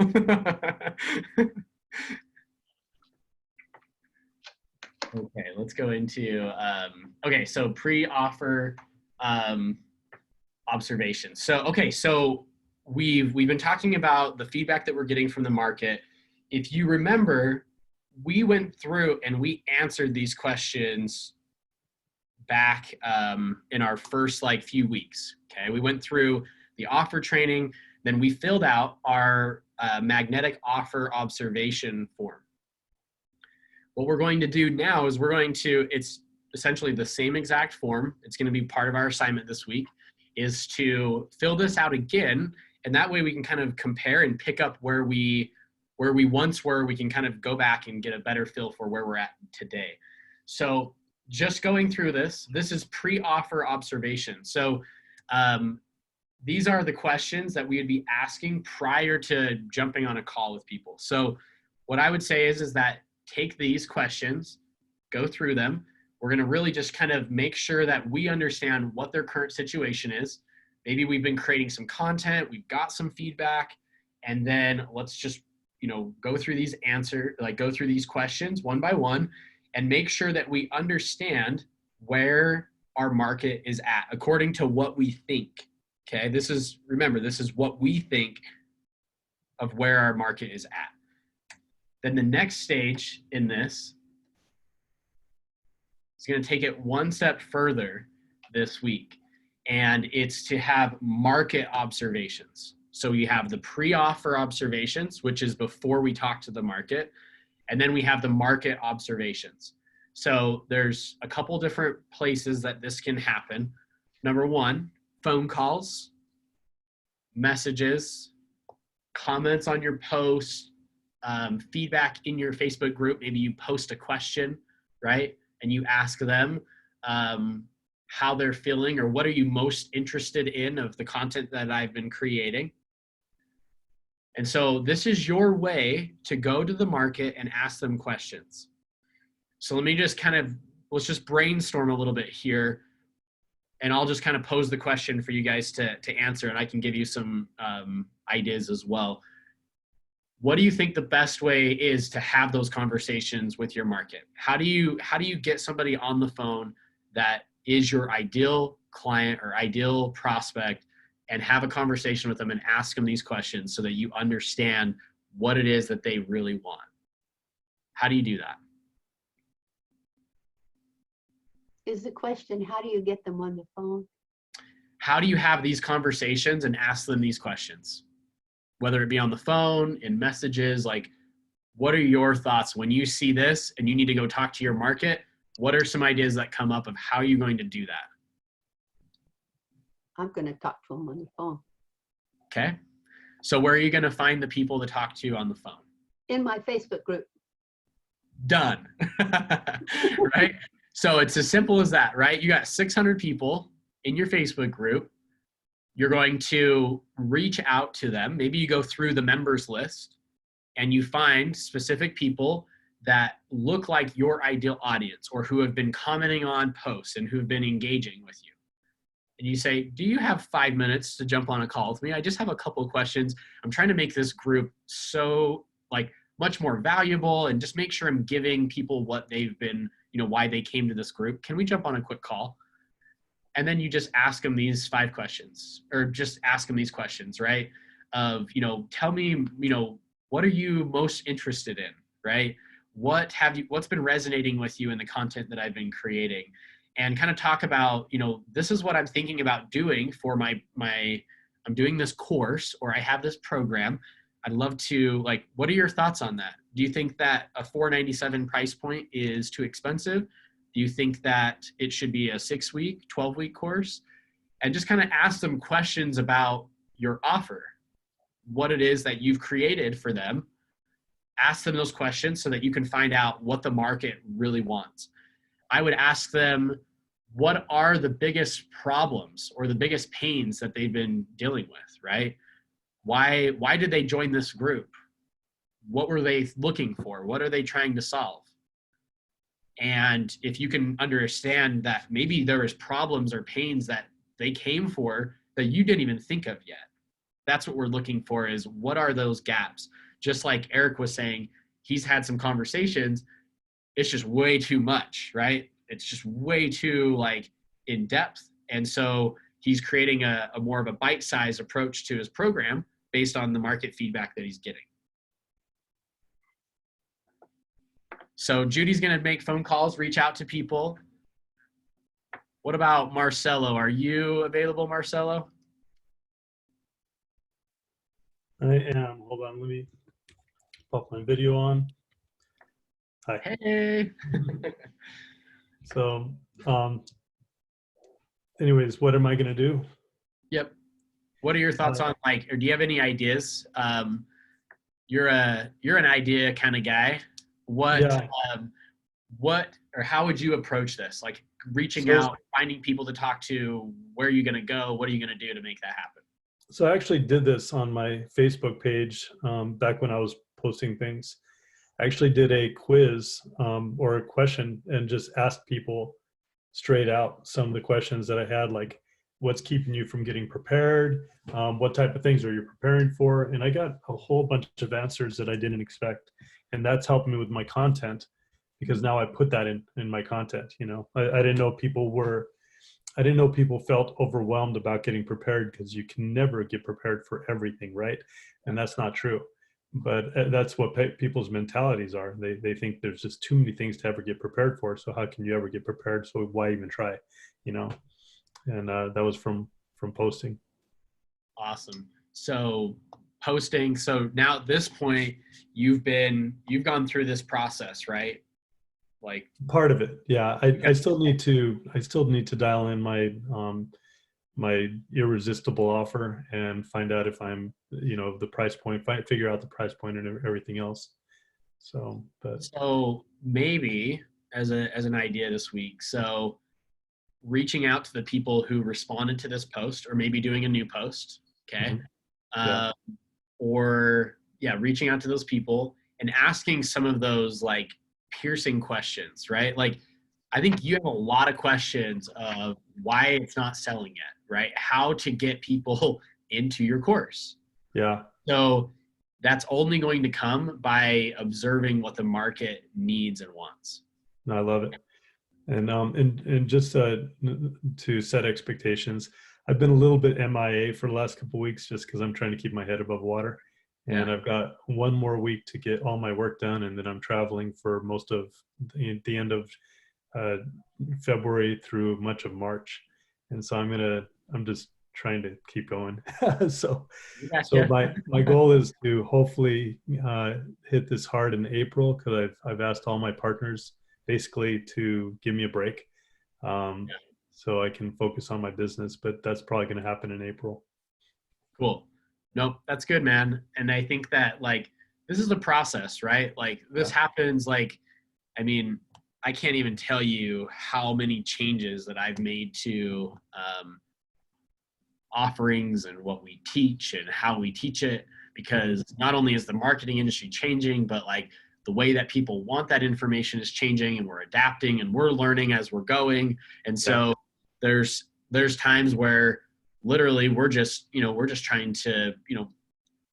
Okay, let's go into okay, so pre-offer observations. So okay, so we've been talking about the feedback that we're getting from the market. If you remember, we went through and we answered these questions back in our first few weeks. Okay, we went through the offer training, then we filled out our magnetic offer observation form. What we're going to do now is it's essentially the same exact form. It's going to be part of our assignment this week, is to fill this out again, and that way we can kind of compare and pick up where we once were. We can kind of go back and get a better feel for where we're at today. So just going through this is pre-offer observation. So these are the questions that we would be asking prior to jumping on a call with people. So what I would say is that take these questions, go through them. We're going to really just kind of make sure that we understand what their current situation is. Maybe we've been creating some content, we've got some feedback, and then let's just, go through these go through these questions one by one and make sure that we understand where our market is at according to what we think. Okay, remember, this is what we think of where our market is at. Then the next stage in this is going to take it one step further this week, and it's to have market observations. So you have the pre-offer observations, which is before we talk to the market, and then we have the market observations. So there's a couple different places that this can happen. Number one, phone calls, messages, comments on your posts, feedback in your Facebook group. Maybe you post a question, right? And you ask them how they're feeling or what are you most interested in of the content that I've been creating. And so this is your way to go to the market and ask them questions. So let me just let's just brainstorm a little bit here, and I'll just kind of pose the question for you guys to answer, and I can give you some ideas as well. What do you think the best way is to have those conversations with your market? How do you get somebody on the phone that is your ideal client or ideal prospect and have a conversation with them and ask them these questions so that you understand what it is that they really want? How do you do that? Is the question, how do you get them on the phone? How do you have these conversations and ask them these questions? Whether it be on the phone, in messages, like, what are your thoughts when you see this and you need to go talk to your market? What are some ideas that come up of how you're going to do that? I'm going to talk to them on the phone. Okay. So where are you going to find the people to talk to on the phone? In my Facebook group. Done. Right? So it's as simple as that, right? You got 600 people in your Facebook group. You're going to reach out to them. Maybe you go through the members list and you find specific people that look like your ideal audience or who have been commenting on posts and who've been engaging with you. And you say, do you have 5 minutes to jump on a call with me? I just have a couple of questions. I'm trying to make this group so much more valuable and just make sure I'm giving people what they've been, why they came to this group. Can we jump on a quick call? And then you just ask them these 5 questions, or just ask them these questions, right? Of, tell me, what are you most interested in, right? What's been resonating with you in the content that I've been creating? And kind of talk about, this is what I'm thinking about doing for I'm doing this course, or I have this program. I'd love to, what are your thoughts on that? Do you think that a $497 price point is too expensive? Do you think that it should be a 6-week, 12-week course? And just kind of ask them questions about your offer, what it is that you've created for them. Ask them those questions so that you can find out what the market really wants. I would ask them, what are the biggest problems or the biggest pains that they've been dealing with, right? Why did they join this group? What were they looking for? What are they trying to solve? And if you can understand that maybe there is problems or pains that they came for that you didn't even think of yet. That's what we're looking for, is what are those gaps? Just like Eric was saying, he's had some conversations. It's just way too much, right? It's just way too in depth. And so he's creating a more of a bite-sized approach to his program based on the market feedback that he's getting. So Judy's going to make phone calls, reach out to people. What about Marcelo? Are you available, Marcelo? I am. Hold on. Let me pop my video on. Hi. Hey. So, anyways, what am I going to do? Yep. What are your thoughts on or do you have any ideas? You're an idea kind of guy. What or how would you approach this? Reaching out, finding people to talk to, where are you going to go? What are you going to do to make that happen? So I actually did this on my Facebook page back when I was posting things. I actually did a quiz or a question and just asked people straight out some of the questions that I had, like what's keeping you from getting prepared? What type of things are you preparing for? And I got a whole bunch of answers that I didn't expect. And that's helped me with my content, because now I put that in my content. You know, I didn't know people felt overwhelmed about getting prepared, because you can never get prepared for everything, right? And that's not true. But that's what people's mentalities are. They think there's just too many things to ever get prepared for. So how can you ever get prepared? So why even try? You know? And that was from posting. Awesome. So posting. So now at this point, you've gone through this process, right? Like part of it, yeah. I still need to dial in my my irresistible offer and find out if I'm, you know, the price point, figure out the price point and everything else. So, but so maybe as an idea this week, so reaching out to the people who responded to this post, or maybe doing a new post, okay? Yeah. Or reaching out to those people and asking some of those like piercing questions, right? Like, I think you have a lot of questions of why it's not selling yet, right? How to get people into your course. Yeah. So that's only going to come by observing what the market needs and wants. No, I love it. And just to set expectations, I've been a little bit MIA for the last couple of weeks, just because I'm trying to keep my head above water. And I've got one more week to get all my work done, and then I'm traveling for most of the end of February through much of March. And so I'm just trying to keep going. So my goal is to hopefully hit this hard in April, because I've asked all my partners basically to give me a break, so I can focus on my business. But that's probably going to happen in April. Cool. Nope, that's good, man. And I think that like this is a process, right? Like this happens. Like, I mean, I can't even tell you how many changes that I've made to offerings and what we teach and how we teach it, because not only is the marketing industry changing, but like the way that people want that information is changing, and we're adapting and we're learning as we're going. And so there's times where literally we're just trying to,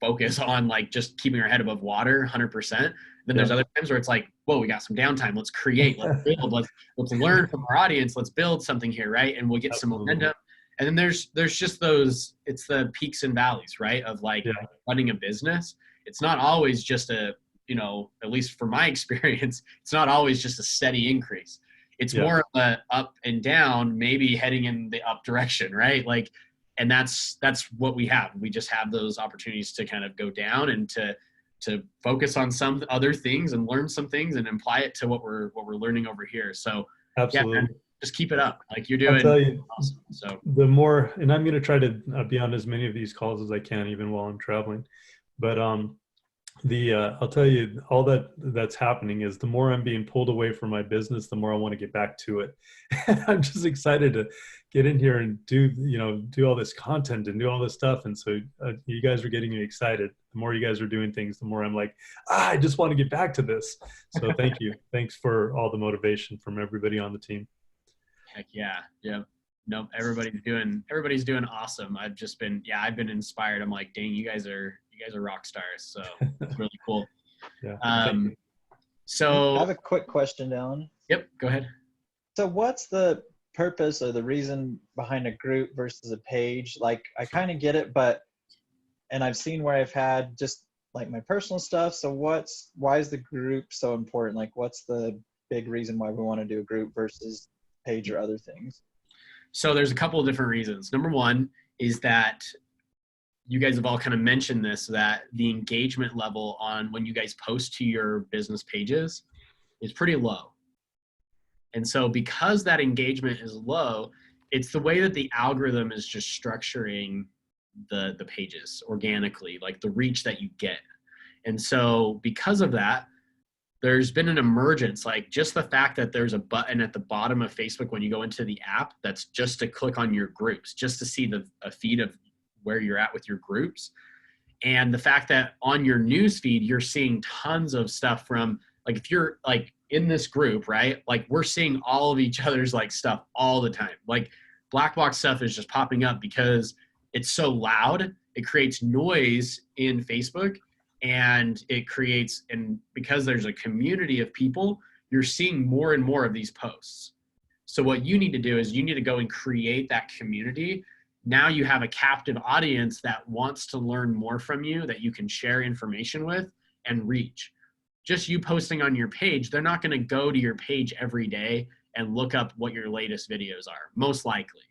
focus on like just keeping our head above water 100%. Then there's other times where it's like, whoa, we got some downtime. Let's create, let's build, let's learn from our audience. Let's build something here. Right. And we'll get some momentum. And then there's just those, it's the peaks and valleys, right? Of like running a business. It's not always just at least for my experience, it's not always just a steady increase. It's more of a up and down, maybe heading in the up direction, right? Like, and that's what we have. We just have those opportunities to kind of go down and to focus on some other things and learn some things and apply it to what we're learning over here. So absolutely. Man, just keep it up. Like you're doing. I'll tell you, awesome. So the more, and I'm going to try to be on as many of these calls as I can, even while I'm traveling. But I'll tell you, all that's happening is the more I'm being pulled away from my business, the more I want to get back to it. I'm just excited to get in here and do all this content and do all this stuff. And so you guys are getting me excited. The more you guys are doing things, the more I'm like, I just want to get back to this. So thank you. Thanks for all the motivation from everybody on the team. Heck yeah. Yeah. Nope. Everybody's doing awesome. I've been inspired. I'm like, dang, you guys are rock stars. So it's really cool. So I have a quick question, Alan. Yep. Go ahead. So what's the purpose or the reason behind a group versus a page? Like, I kind of get it, and I've seen where I've had just like my personal stuff. So why is the group so important? Like, what's the big reason why we want to do a group versus page or other things? So there's a couple of different reasons. Number one is that you guys have all kind of mentioned this, that the engagement level on when you guys post to your business pages is pretty low. And so because that engagement is low, it's the way that the algorithm is just structuring the pages organically, like the reach that you get. And so because of that, there's been an emergence, like just the fact that there's a button at the bottom of Facebook when you go into the app that's just to click on your groups, just to see a feed of where you're at with your groups. And the fact that on your news feed, you're seeing tons of stuff from, like, if you're like in this group, right? Like, we're seeing all of each other's like stuff all the time. Like, black box stuff is just popping up because it's so loud. It creates noise in Facebook, and it creates, and because there's a community of people, you're seeing more and more of these posts. So what you need to do is you need to go and create that community. Now you have a captive audience that wants to learn more from you, that you can share information with and reach. Just you posting on your page, they're not going to go to your page every day and look up what your latest videos are, most likely.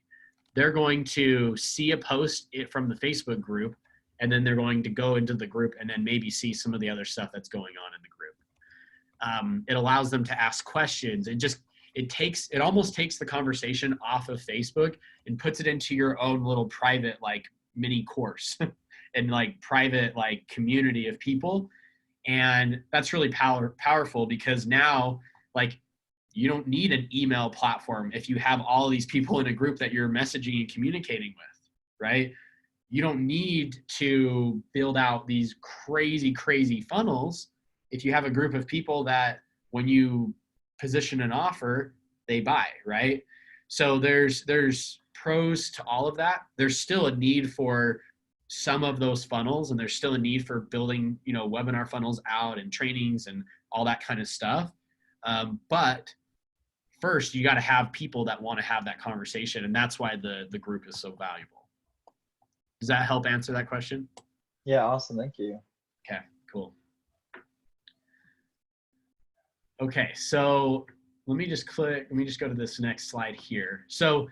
They're going to see a post from the Facebook group, and then they're going to go into the group and then maybe see some of the other stuff that's going on in the group. It allows them to ask questions. It almost takes the conversation off of Facebook and puts it into your own little private, like, mini course and like private, like, community of people. And that's really powerful, because now, like, you don't need an email platform if you have all these people in a group that you're messaging and communicating with, right? You don't need to build out these crazy funnels if you have a group of people that when you position an offer, they buy, right? So there's pros to all of that. There's still a need for some of those funnels, and there's still a need for building, webinar funnels out and trainings and all that kind of stuff. But first, you got to have people that want to have that conversation, and that's why the group is so valuable. Does that help answer that question? Yeah, awesome. Thank you. Okay, cool. Okay, so let me just go to this next slide here. So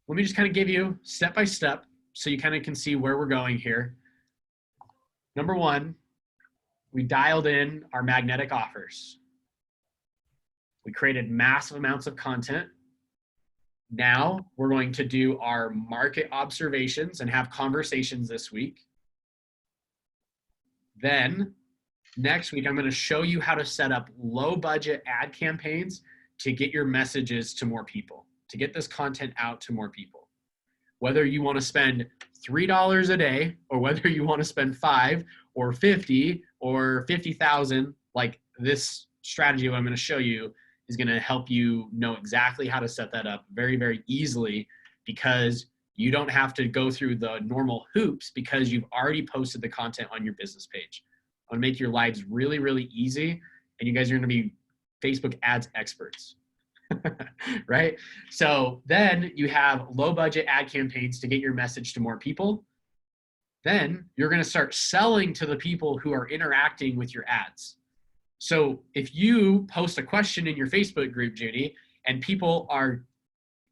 let me just kind of give you step by step so you kind of can see where we're going here. Number one, we dialed in our magnetic offers. We created massive amounts of content. Now we're going to do our market observations and have conversations this week. Then next week, I'm going to show you how to set up low budget ad campaigns to get your messages to more people, to get this content out to more people. Whether you want to spend $3 a day, or whether you want to spend 5 or 50 or 50,000, like, this strategy I'm going to show you is going to help you know exactly how to set that up very, very easily, because you don't have to go through the normal hoops, because you've already posted the content on your business page. I want to make your lives really, really easy, and you guys are going to be Facebook ads experts, right? So then you have low budget ad campaigns to get your message to more people. Then you're going to start selling to the people who are interacting with your ads. So if you post a question in your Facebook group, Judy, and people are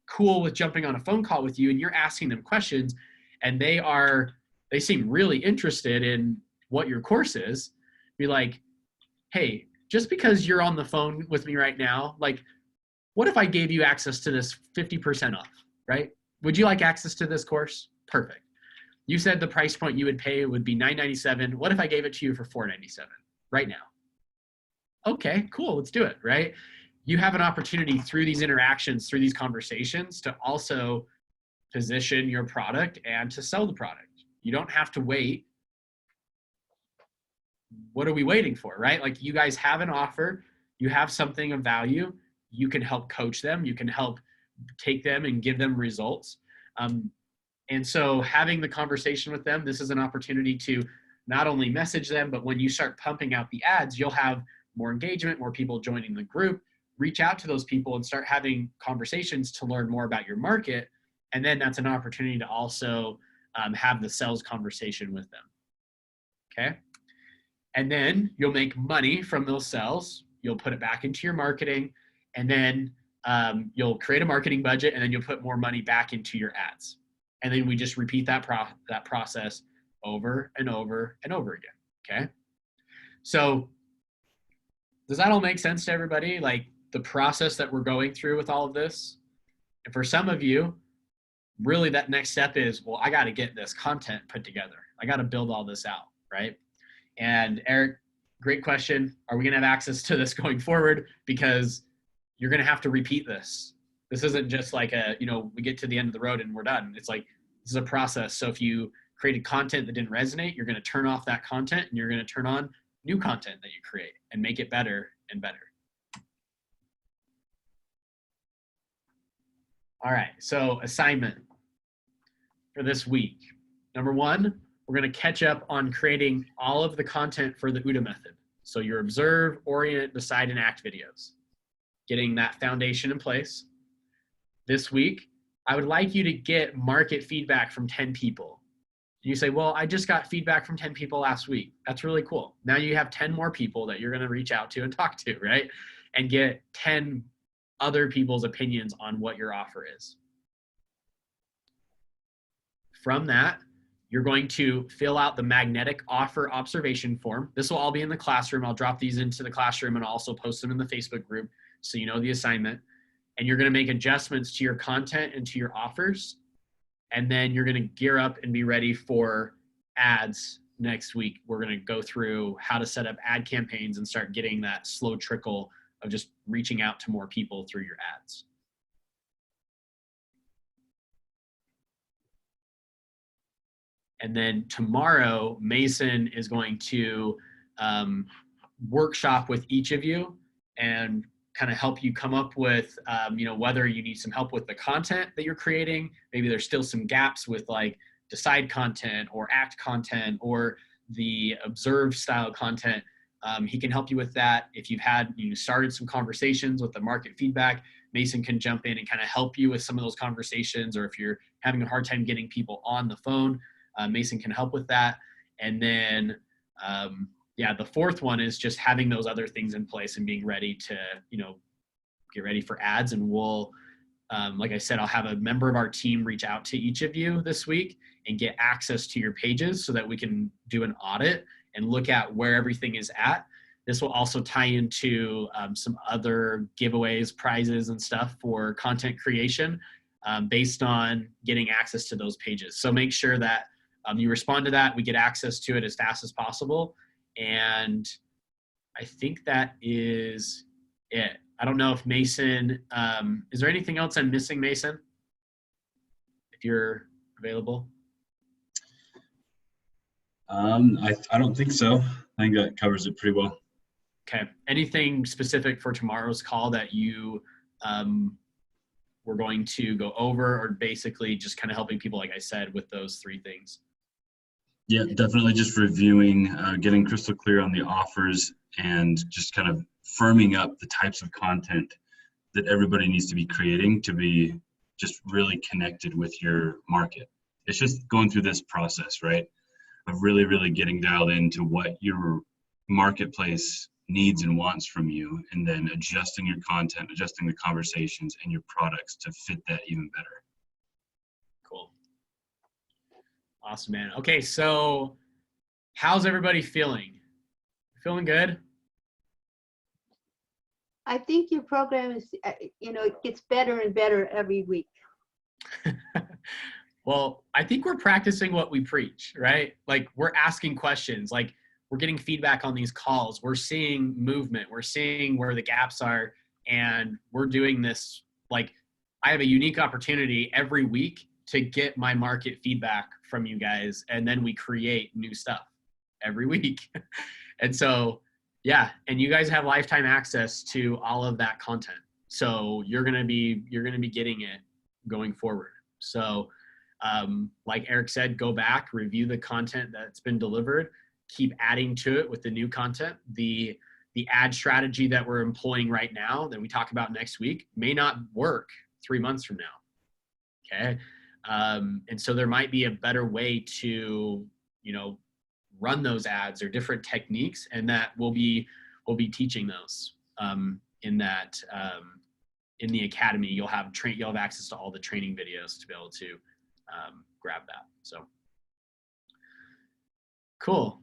cool with jumping on a phone call with you, and you're asking them questions, and they seem really interested in what your course is, be like, hey, just because you're on the phone with me right now, like, what if I gave you access to this 50% off, right? Would you like access to this course? Perfect. You said the price point you would pay would be $9.97. What if I gave it to you for $4.97 right now? Okay, cool, let's do it, right? You have an opportunity through these interactions, through these conversations, to also position your product and to sell the product. You don't have to wait. What are we waiting for, right? Like, you guys have an offer, you have something of value, you can help coach them, you can help take them and give them results. And so having the conversation with them, this is an opportunity to not only message them, but when you start pumping out the ads, you'll have more engagement, more people joining the group. Reach out to those people and start having conversations to learn more about your market. And then that's an opportunity to also have the sales conversation with them. Okay. And then you'll make money from those sales. You'll put it back into your marketing, and then you'll create a marketing budget, and then you'll put more money back into your ads. And then we just repeat that process over and over and over again. Okay. So does that all make sense to everybody? Like, the process that we're going through with all of this? And for some of you, really that next step is, well, I got to get this content put together. I got to build all this out, right? And Eric, great question. Are we going to have access to this going forward? Because you're going to have to repeat this. This isn't just like we get to the end of the road and we're done. It's like, this is a process. So if you created content that didn't resonate, you're going to turn off that content and you're going to turn on new content that you create and make it better and better. All right, so assignment for this week. Number one, we're going to catch up on creating all of the content for the OODA method. So your observe, orient, decide, and act videos. Getting that foundation in place. This week, I would like you to get market feedback from 10 people. You say, well, I just got feedback from 10 people last week. That's really cool. Now you have 10 more people that you're going to reach out to and talk to, right? And get 10 other people's opinions on what your offer is. From that, you're going to fill out the magnetic offer observation form. This will all be in the classroom. I'll drop these into the classroom and I'll also post them in the Facebook group so you know the assignment. And you're going to make adjustments to your content and to your offers. And then you're going to gear up and be ready for ads next week. We're going to go through how to set up ad campaigns and start getting that slow trickle of just reaching out to more people through your ads. And then tomorrow, Mason is going to workshop with each of you and kind of help you come up with, whether you need some help with the content that you're creating. Maybe there's still some gaps with like decide content or act content or the observe style content. He can help you with that. If you've started some conversations with the market feedback, Mason can jump in and kind of help you with some of those conversations. Or if you're having a hard time getting people on the phone, Mason can help with that. And then, the fourth one is just having those other things in place and being ready to, get ready for ads. And we'll, like I said, I'll have a member of our team reach out to each of you this week and get access to your pages so that we can do an audit and look at where everything is at. This will also tie into some other giveaways, prizes, and stuff for content creation based on getting access to those pages. So make sure that you respond to that. We get access to it as fast as possible. And I think that is it. I don't know if Mason, is there anything else I'm missing, Mason? If you're available. I don't think so. I think that covers it pretty well. Okay. Anything specific for tomorrow's call that you were going to go over, or basically just kind of helping people, like I said, with those three things? Yeah, definitely just reviewing, getting crystal clear on the offers and just kind of firming up the types of content that everybody needs to be creating to be just really connected with your market. It's just going through this process, right? Of really, really getting dialed into what your marketplace needs and wants from you, and then adjusting your content, adjusting the conversations and your products to fit that even better. Cool. Awesome, man. Okay, so how's everybody feeling? Feeling good? I think your program is, it gets better and better every week. Well, I think we're practicing what we preach, right? Like we're asking questions, like we're getting feedback on these calls. We're seeing movement. We're seeing where the gaps are, and we're doing this. Like I have a unique opportunity every week to get my market feedback from you guys, and then we create new stuff every week. And so, yeah, and you guys have lifetime access to all of that content. So you're gonna be getting it going forward. So like Eric said, go back, review the content that's been delivered, keep adding to it with the new content. The ad strategy that we're employing right now that we talk about next week may not work 3 months from now. Okay. And so there might be a better way to, run those ads or different techniques, and that we'll be teaching those in the academy. You'll have access to all the training videos to be able to grab that. So cool.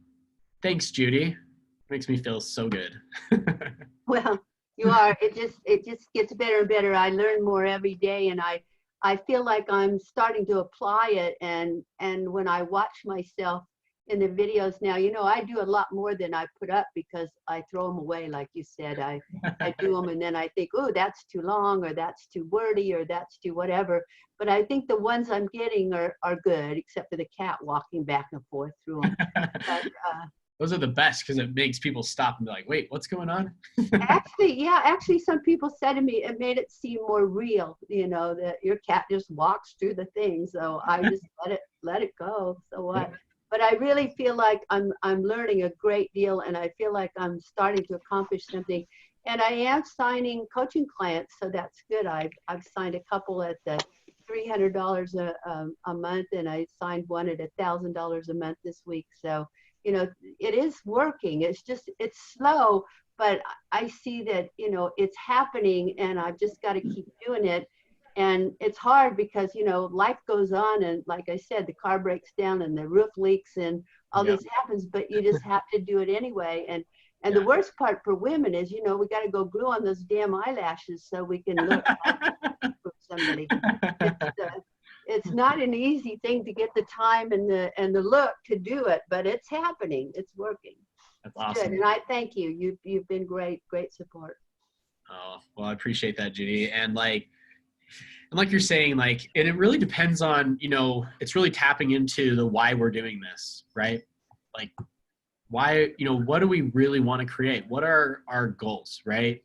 Thanks, Judy. Makes me feel so good. Well, you are. It just gets better and better. I learn more every day, and I feel like I'm starting to apply it. And when I watch myself in the videos now. You know, I do a lot more than I put up because I throw them away, like you said. I do them and then I think, oh, that's too long, or that's too wordy, or that's too whatever. But I think the ones I'm getting are good, except for the cat walking back and forth through them. But, those are the best because it makes people stop and be like, wait, what's going on? actually, some people said to me, it made it seem more real, you know, that your cat just walks through the thing. So I just let it go. So what? But I really feel like I'm learning a great deal, and I feel like I'm starting to accomplish something. And I am signing coaching clients, so that's good. I've signed a couple at the $300 a month, and I signed one at $1,000 a month this week. So, you know, it is working. It's slow, but I see that, you know, it's happening, and I've just got to keep doing it. And it's hard because, you know, life goes on, and like I said, the car breaks down and the roof leaks and all this happens, but you just have to do it anyway. And the worst part for women is, you know, we got to go glue on those damn eyelashes so we can look like somebody. It's not an easy thing to get the time and the look to do it, but it's happening. It's working. That's awesome. Good. And I thank you. You've been great support. Oh, well, I appreciate that, Judy. And like you're saying, like, and it really depends on, you know, it's really tapping into the why we're doing this, right? Like, why, you know, what do we really want to create? What are our goals, right?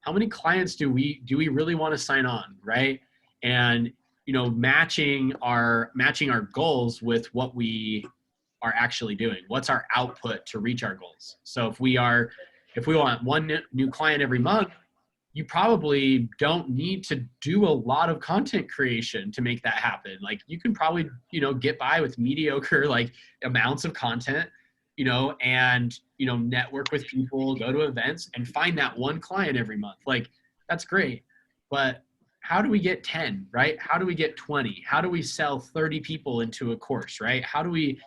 How many clients do we really want to sign on, right? And, you know, matching our goals with what we are actually doing. What's our output to reach our goals? So if we want one new client every month, you probably don't need to do a lot of content creation to make that happen. Like, you can probably, you know, get by with mediocre, like, amounts of content, you know, and, you know, network with people, go to events and find that one client every month. Like, that's great. But how do we get 10, right? How do we get 20? How do we sell 30 people into a course, right? How do we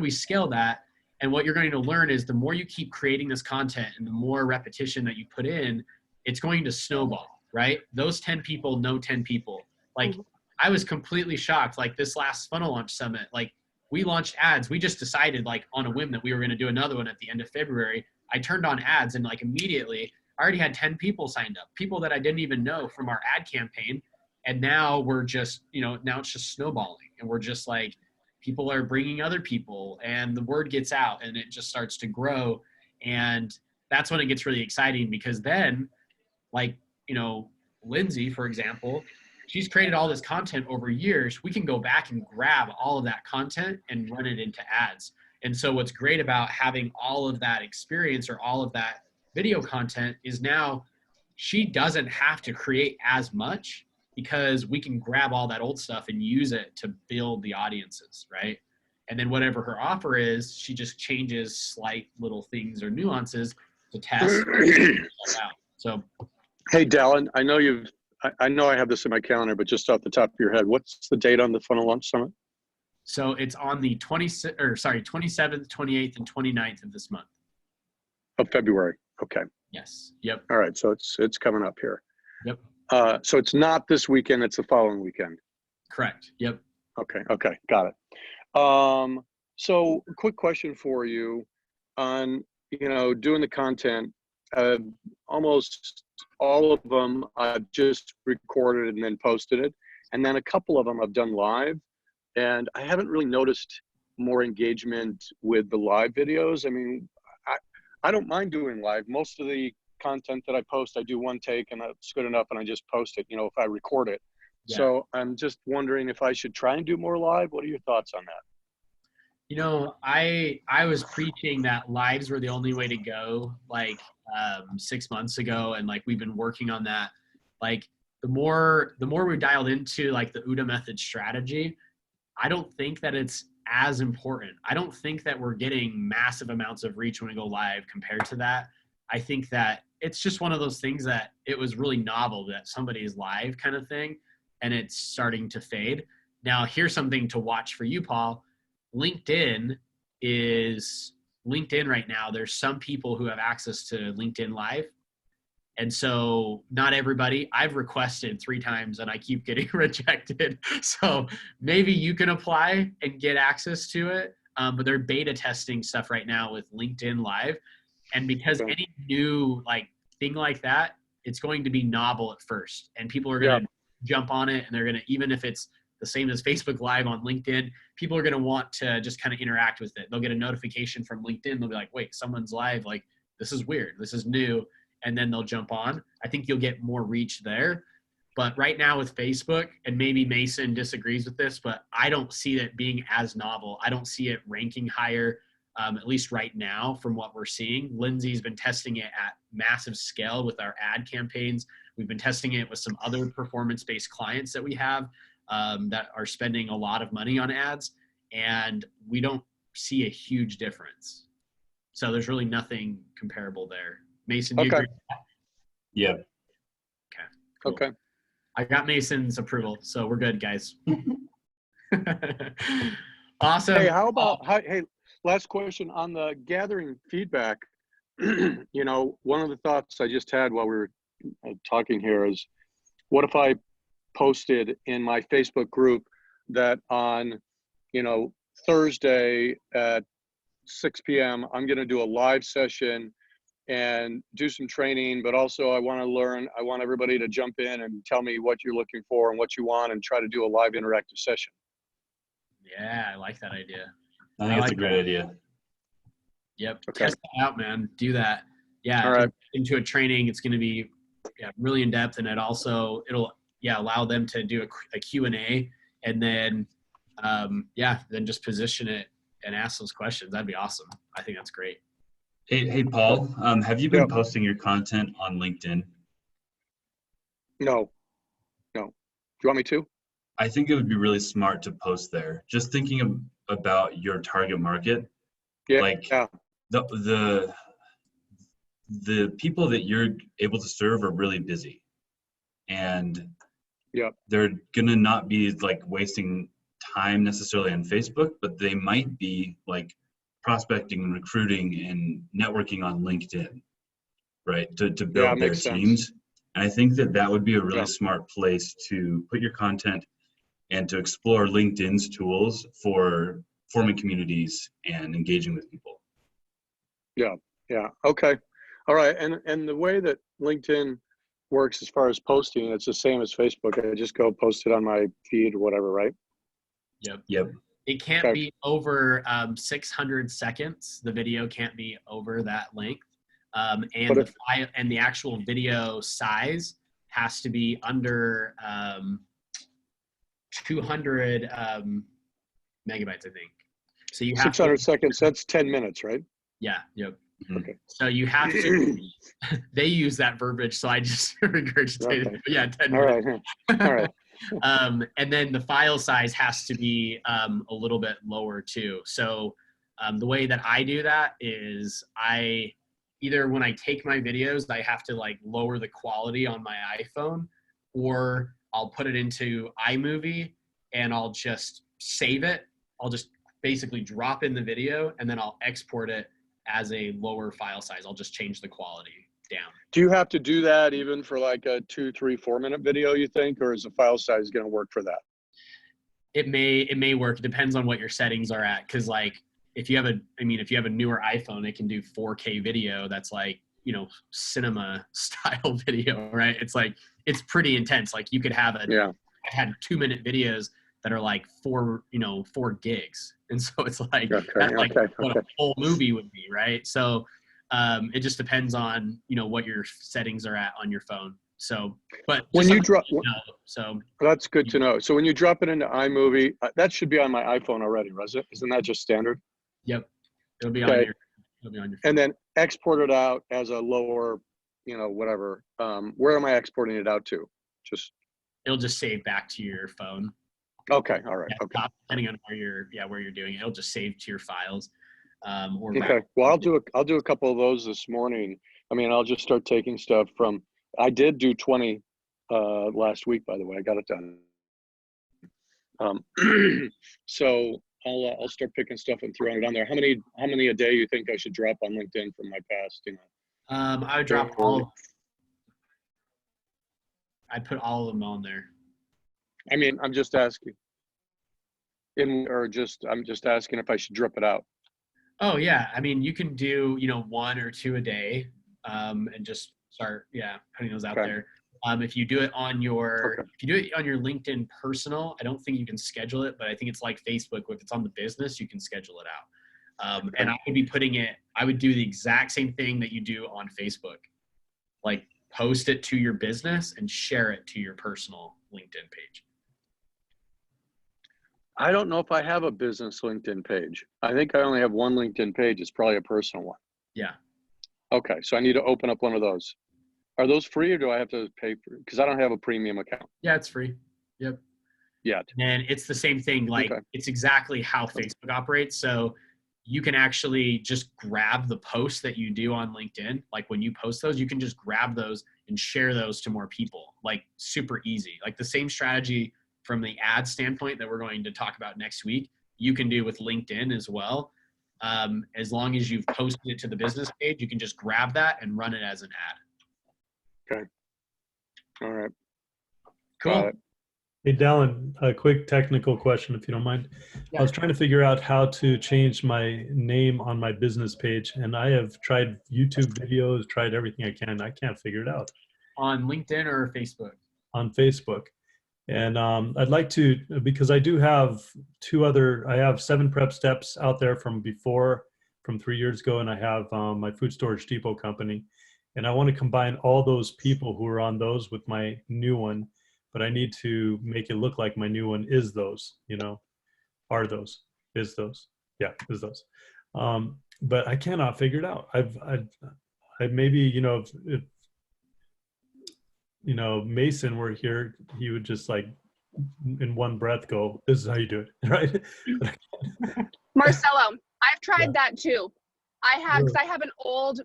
scale that? And what you're going to learn is the more you keep creating this content and the more repetition that you put in, it's going to snowball, right? Those 10 people know 10 people. Like, I was completely shocked. Like, this last Funnel Launch Summit, like, we launched ads. We just decided, like, on a whim that we were going to do another one at the end of February. I turned on ads, and like, immediately I already had 10 people signed up, people that I didn't even know from our ad campaign. And now we're just, you know, now it's just snowballing, and we're just like, people are bringing other people, and the word gets out, and it just starts to grow. And that's when it gets really exciting, because then, like, you know, Lindsay, for example, she's created all this content over years. We can go back and grab all of that content and run it into ads. And so what's great about having all of that experience or all of that video content is now she doesn't have to create as much, because we can grab all that old stuff and use it to build the audiences, right? And then whatever her offer is, she just changes slight little things or nuances to test out. So, hey, Dallin, I know I have this in my calendar, but just off the top of your head, what's the date on the Funnel Launch Summit? So it's on the 27th, 28th, and 29th of this month. Of February. Okay. Yes. Yep. All right. So it's coming up here. Yep. So it's not this weekend, it's the following weekend. Correct. Yep. Okay. Got it. So a quick question for you on, you know, doing the content. Almost all of them I've just recorded and then posted it. And then a couple of them I've done live, and I haven't really noticed more engagement with the live videos. I mean, I don't mind doing live. Most of the content that I post, I do one take and that's good enough, and I just post it, you know, if I record it. Yeah. So I'm just wondering if I should try and do more live. What are your thoughts on that? You know, I was preaching that lives were the only way to go, like 6 months ago, and like we've been working on that. Like, the more we dialed into like the OODA method strategy, I don't think that it's as important. I don't think that we're getting massive amounts of reach when we go live compared to that. I think that it's just one of those things that it was really novel that somebody is live kind of thing, and it's starting to fade. Now, here's something to watch for you, Paul. LinkedIn right now. There's some people who have access to LinkedIn Live. And so not everybody, I've requested 3 times and I keep getting rejected. So maybe you can apply and get access to it. but they're beta testing stuff right now with LinkedIn Live. And because any new like thing like that, it's going to be novel at first, and people are going to jump on it, and they're going to, even if it's the same as Facebook Live on LinkedIn, people are going to want to just kind of interact with it. They'll get a notification from LinkedIn. They'll be like, wait, someone's live. Like, this is weird. This is new. And then they'll jump on. I think you'll get more reach there. But right now with Facebook, and maybe Mason disagrees with this, but I don't see it being as novel. I don't see it ranking higher, at least right now from what we're seeing. Lindsay's been testing it at massive scale with our ad campaigns. We've been testing it with some other performance-based clients that we have that are spending a lot of money on ads, and we don't see a huge difference. So there's really nothing comparable there. Mason, do you agree? Yeah. Okay. Cool. Okay. I got Mason's approval, so we're good, guys. Awesome. Hey, how about, hey, last question on the gathering feedback. You know, one of the thoughts I just had while we were talking here is, what if I posted in my Facebook group that on, you know, Thursday at 6 p.m., I'm going to do a live session and do some training, but also I want to learn, I want everybody to jump in and tell me what you're looking for and what you want, and try to do a live interactive session. Yeah, I like that idea. I think it's a great idea. Yep. Okay. Test that out, man. Do that. Yeah. All right. Into a training, it's going to be really in depth, and it'll allow them to do a Q&A, and then then just position it and ask those questions. That'd be awesome. I think that's great. Hey, Paul, have you been posting your content on LinkedIn? No. Do you want me to? I think it would be really smart to post there. Just thinking about your target market. The people that you're able to serve are really busy, and they're gonna not be like wasting time necessarily on Facebook, but they might be like prospecting and recruiting and networking on LinkedIn, right? To build their teams. And I think that would be a really smart place to put your content and to explore LinkedIn's tools for forming communities and engaging with people. Yeah. Okay. All right. And the way that LinkedIn works as far as posting, it's the same as Facebook. I just go post it on my feed or whatever, right? Yep. It can't be over 600 seconds. The video can't be over that length. And the actual video size has to be under 200 megabytes, I think. So you have 600 seconds, that's 10 minutes, right? Yeah, yep. Okay. So you have to, they use that verbiage, so I just regurgitated it. But yeah, 10 minutes. All right. And then the file size has to be a little bit lower too. So the way that I do that is either when I take my videos, I have to like lower the quality on my iPhone, or I'll put it into iMovie and I'll just save it. I'll just basically drop in the video, and then I'll export it as a lower file size. I'll just change the quality down. Do you have to do that even for like a 2, 3, 4 minute video, you think, or is the file size going to work for that? It may work. It depends on what your settings are at. Cause like if you have a newer iPhone, it can do 4K video. That's like, cinema style video, right? It's like, it's pretty intense. Like you could have I had 2-minute videos that are like 4 gigs. And so it's like, what a whole movie would be, right? So it just depends on, what your settings are at on your phone. So, but when you drop, so that's good to know. So when you drop it into iMovie, that should be on my iPhone already, isn't that just standard? Yep. It'll be on your phone. And then export it out as a lower, whatever. Where am I exporting it out to? It'll just save back to your phone. Okay. All right. Yeah, okay. Depending on where you're doing it, it'll just save to your files. Okay. Well, I'll do a couple of those this morning. I mean, I'll just start taking stuff from. I did do 20 last week, by the way. I got it done. So I'll start picking stuff and throwing it on there. How many a day you think I should drop on LinkedIn from my past? I would drop all. I'd put all of them on there. I mean, I'm just asking. or I'm just asking if I should drip it out. Oh yeah, I mean, you can do, you know, 1 or 2 a day, and just start, putting those out Okay. there. If you do it on your, Okay. if you do it on your LinkedIn personal, I don't think you can schedule it, but I think it's like Facebook. If it's on the business, you can schedule it out. And I would be I would do the exact same thing that you do on Facebook, like post it to your business and share it to your personal LinkedIn page. I don't know if I have a business LinkedIn page. I think I only have one LinkedIn page. It's probably a personal one. Yeah. Okay, so I need to open up one of those. Are those free, or do I have to pay for it? Because I don't have a premium account Yeah, it's free. Yep. yet. And it's the same thing. Like, Okay. it's exactly how Facebook operates. So you can actually just grab the posts that you do on LinkedIn. Like when you post those, you can just grab those and share those to more people. Like super easy. Like the same strategy from the ad standpoint that we're going to talk about next week, you can do with LinkedIn as well. As long as you've posted it to the business page, you can just grab that and run it as an ad. Okay. All right. Cool. Hey, Dallin, a quick technical question, if you don't mind. Yeah. I was trying to figure out how to change my name on my business page, and I have tried YouTube videos, tried everything I can. I can't figure it out. On LinkedIn or Facebook? On Facebook. And I'd like to, because I do have I have 7 prep steps out there from 3 years ago, and I have my food storage depot company. And I want to combine all those people who are on those with my new one, but I need to make it look like my new one is those, is those. Yeah, is those. But I cannot figure it out. I maybe, if Mason were here, he would just like in one breath go, this is how you do it, right? Marcelo, I've tried that too. Because I have an old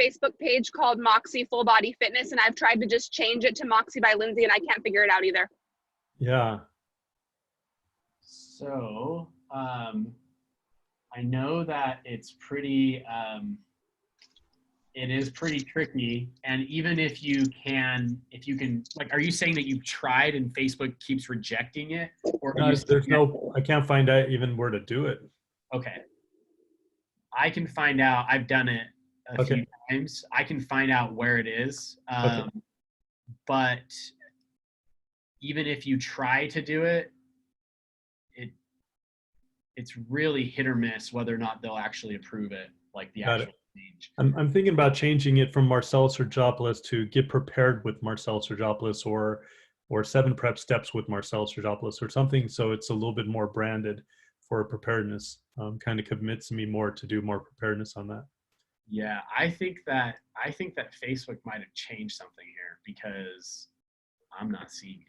Facebook page called Moxie Full Body Fitness, and I've tried to just change it to Moxie by Lindsay, and I can't figure it out either. Yeah. So I know that it's pretty, it is pretty tricky. And even if you can, like, are you saying that you've tried and Facebook keeps rejecting it? Or I can't find out even where to do it. Okay. I can find out. I've done it a few times. I can find out where it is. But even if you try to do it, it's really hit or miss whether or not they'll actually approve it, like the actual change. I'm thinking about changing it from Marcel Sergopoulos to Get Prepared with Marcel Sergopoulos, or 7 Prep Steps with Marcel Sergopoulos, or something, so it's a little bit more branded for preparedness. Kind of commits me more to do more preparedness on that. Yeah, I think that Facebook might have changed something here because I'm not seeing it.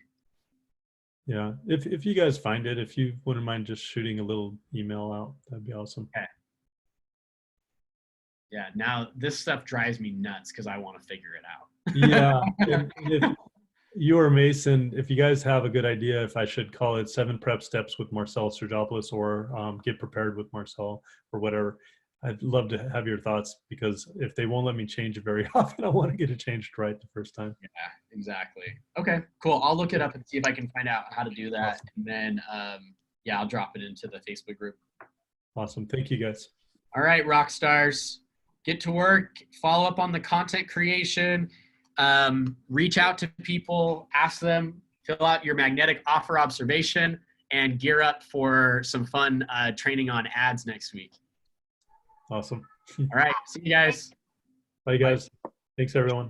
Yeah, if you guys find it, if you wouldn't mind just shooting a little email out, that'd be awesome. Okay. Yeah, now this stuff drives me nuts because I want to figure it out. Yeah, if you or Mason, if you guys have a good idea, if I should call it 7 Prep Steps with Marcel Sergopoulos, or Get Prepared with Marcel, or whatever, I'd love to have your thoughts, because if they won't let me change it very often, I want to get it changed right the first time. Yeah, exactly. Okay, cool. I'll look it up and see if I can find out how to do that. And then, I'll drop it into the Facebook group. Awesome. Thank you, guys. All right, rock stars. Get to work. Follow up on the content creation. Reach out to people. Ask them. Fill out your magnetic offer observation. And gear up for some fun training on ads next week. Awesome. All right. See you guys. Bye, guys. Thanks, everyone.